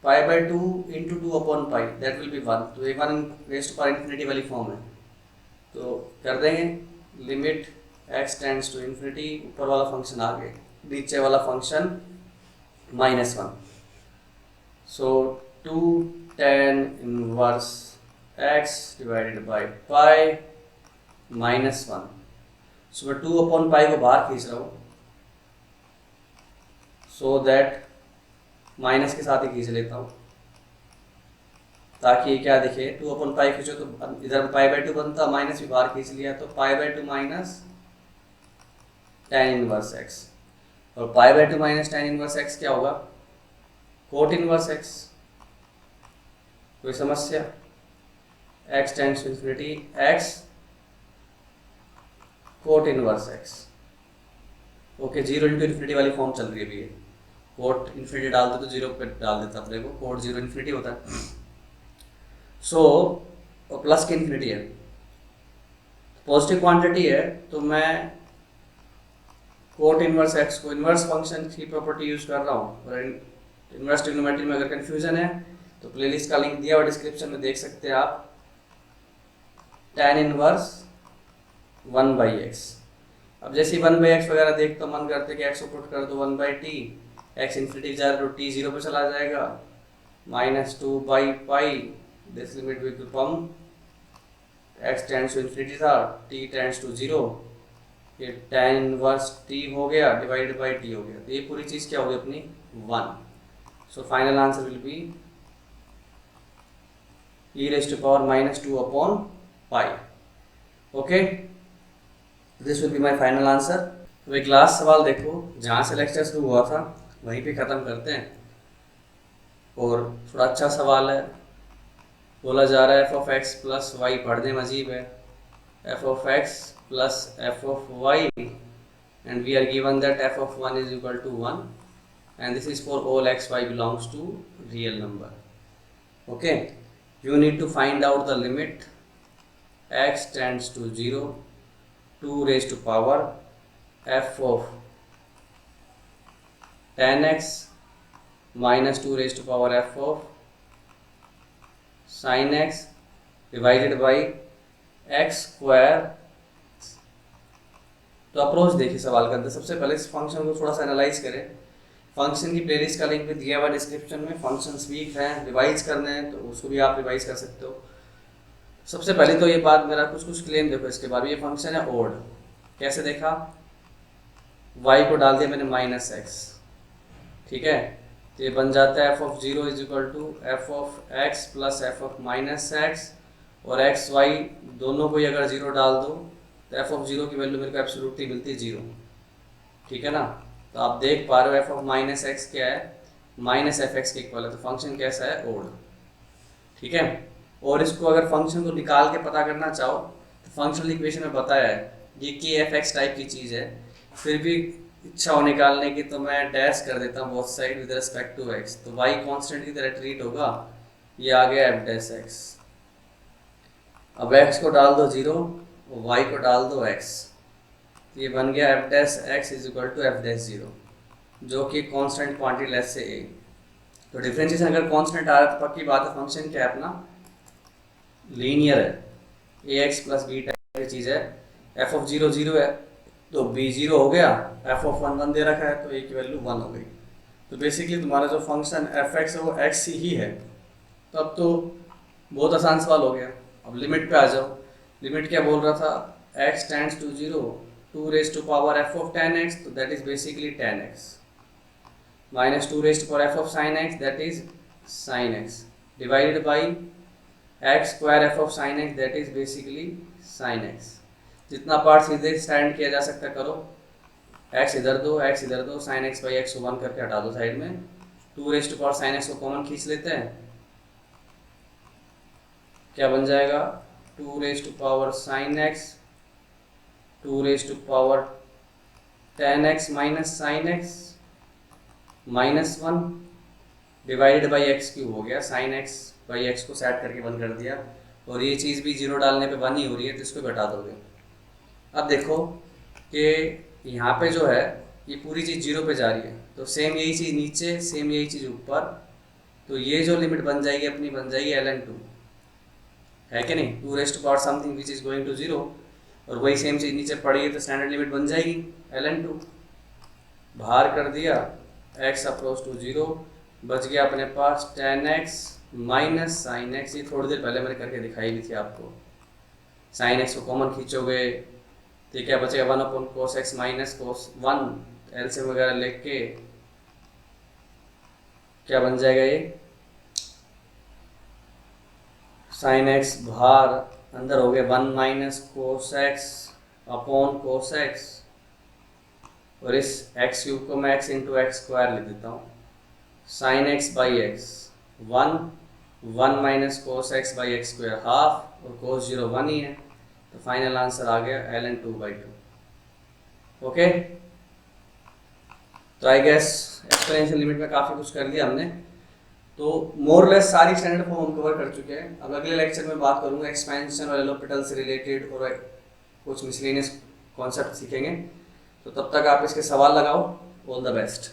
pi by 2 into 2 upon pi, that will be 1। तो ये 1 raise to power infinity वाली फॉर्म है। तो कर देंगे limit x tends to infinity, ऊपर वाला फंक्शन आगे, नीचे वाला function -1। So 2 tan inverse x divided by pi -1। So मैं 2 अपॉन पाई को बाहर खींच रहा हूँ, सो दैट माइनस के साथ ही खींच लेता हूँ ताकि ये क्या दिखे, 2 अपॉन पाई खींचो तो इधर पाई बाई 2 बनता, माइनस भी बाहर खींच लिया तो pi by 2 minus tan inverse x। और pi by 2 minus tan inverse x क्या होगा, कोट इनवर्स x। कोई समस्या, x tends to infinity x cot inverse x। Okay, 0 into infinity वाली फॉर्म चल रही है अभी, कोट इन्फिनिटी डालते तो 0 पे डाल देता अपने को, कोट 0 इन्फिनिटी होता है। सो प्लस की इन्फिनिटी है, पॉजिटिव क्वांटिटी है, तो मैं कोट इनवर्स एक्स को इनवर्स फंक्शन की प्रॉपर्टी यूज कर रहा हूँ। और इनवर्स ट्रिग्नोमेट्री में अगर कंफ्यूजन है तो प्लेलिस्ट का लिंक दिया हुआ डिस्क्रिप्शन में, देख सकते हैं आप। tan inverse 1/x। अब जैसे 1/x वगैरह देख तो मन करते कि x को पुट कर दो 1/t, x इन्फिनिटी जा रहा है तो t 0 पे चला जाएगा, -2/पाई, this limit will become x tends to infinity था, t टेंड्स टू 0, ये tan इनवर्स t हो गया डिवाइडेड बाई t हो गया। तो ये पूरी चीज़ क्या होगी अपनी 1। So final answer will be e raise to power -2 upon pi. Okay, this will be my final answer. तो एक लास्ट सवाल देखो, जहाँ से लेक्चर शुरू हुआ था वहीं पे ख़त्म करते हैं। और थोड़ा अच्छा सवाल है, बोला जा रहा है f of x plus y, पढ़ने में अजीब है, f of x plus f of y, and we are given that f of 1 is equal to 1 and this is for all x y belongs to real number. Okay, you need to find out the limit x tends to 0, 2 raised to power f of tan x minus 2 raised to power f of sin x divided by x square। तो approach देखिए सवाल के अंदर, सबसे पहले इस function को थोड़ा सा एनालाइज करें। फंक्शन की प्लेलिस्ट का लिंक भी दिया हुआ डिस्क्रिप्शन में। फंक्शंस वीक हैं, रिवाइज करने हैं तो उसको भी आप रिवाइज कर सकते हो। सबसे पहले तो ये बात, मेरा कुछ क्लेम देखो इसके बाद। ये फंक्शन है ओड, कैसे देखा, y को डाल दिया मैंने -x, ठीक है, तो ये बन जाता है f of 0 is equal to f of x plus f of -x, और x y दोनों को ही अगर 0 डाल दो तो एफ ऑफ जीरो की वैल्यू मेरे को एब्सोल्युटली मिलती है 0, ठीक है ना। तो आप देख पा रहे हो एफ ऑफ माइनस एक्स क्या है, माइनस एफ एक्स के इक्वल है, तो फंक्शन कैसा है, ओड, ठीक है। और इसको अगर फंक्शन को निकाल के पता करना चाहो तो फंक्शनल इक्वेशन में बताया है ये के एफ एक्स टाइप की चीज़ है, फिर भी इच्छा हो निकालने की तो मैं डैश कर देता हूँ both side with respect to x, तो वाई कांस्टेंट की तरह ट्रीट होगा, ये आ गया एफ डैश एक्स। अब एक्स को डाल दो 0 और वाई को डाल दो एक्स, तो ये बन गया f dash x is equal to f dash 0, जो कि कांस्टेंट क्वांटिटी लेस से ए। तो डिफरेंशिएशन अगर कांस्टेंट आ रहा है तो पक्की बात है फंक्शन क्या है अपना, लीनियर है, ए एक्स प्लस बी टाइप की चीज़ है। एफ ऑफ 0 0 है तो बी 0 हो गया, एफ ऑफ 1 1 दे रखा है तो ए की वैल्यू 1 हो गई। तो बेसिकली तुम्हारा जो फंक्शन एफ एक्स है वो एक्स ही है। तो अब तो बहुत आसान सवाल हो गया। अब लिमिट पे आ जाओ, लिमिट क्या बोल रहा था, x tends to 0 2 raise to power f of tan x, तो that is basically tan x, minus 2 raise to power f of sin x, that is sin x, divided by x square f of sin x, that is basically sin x। जितना part सीधे stand किया जा सकता करो, x इधर दो x इधर दो, sin x बाई x को 1 करके हटा दो साइड में, 2 raise to power sin x को कॉमन खींच लेते हैं, क्या बन जाएगा 2 raise to power sin x 2 raise to power tan x minus sin x minus 1 divided by x cube हो गया, sin x बाई x को सेट करके 1 कर दिया, और ये चीज़ भी 0 डालने पे 1 ही हो रही है, तो इसको घटा दोगे। अब देखो कि यहाँ पे जो है ये पूरी चीज़ 0 पे जा रही है, तो सेम यही चीज़ नीचे, सेम यही चीज़ ऊपर, तो ये जो लिमिट बन जाएगी अपनी बन जाएगी ln 2, है कि नहीं, 2 raise to power something which is going to 0, और वही सेम चीज नीचे पड़ी है तो स्टैंडर्ड लिमिट बन जाएगी ln 2, बाहर कर दिया x अप्रोच टू 0, बच गया अपने पास tan x minus sin x, ये थोड़ी देर पहले मैंने करके दिखाई भी थी आपको। sin x को कॉमन खींचोगे तो क्या बचेगा 1 अपॉन कोस x माइनस कोस 1, एलसीएम वगैरह लेके के क्या बन जाएगा ये sin x बाहर अंदर हो गया 1 माइनस कोस x अपॉन कोस x, और इस x क्यूब को मैं x इंटू एक्स स्क्वायर लिख देता हूँ, sin x by x 1 minus cos x by x square half, और कोस 0 1 ही है, तो फाइनल आंसर आ गया ln 2/2। ओके, तो आई गेस एक्सपोनेंशियल लिमिट में काफ़ी कुछ कर लिया हमने, तो मोरलेस सारी स्टैंडर्ड फॉर्म हम कवर कर चुके हैं। अब अगले लेक्चर में बात करूंगा एक्सपेंशन और एलोपिटल से रिलेटेड और कुछ मिसलेनियस कॉन्सेप्ट सीखेंगे, तो तब तक आप इसके सवाल लगाओ। All the best.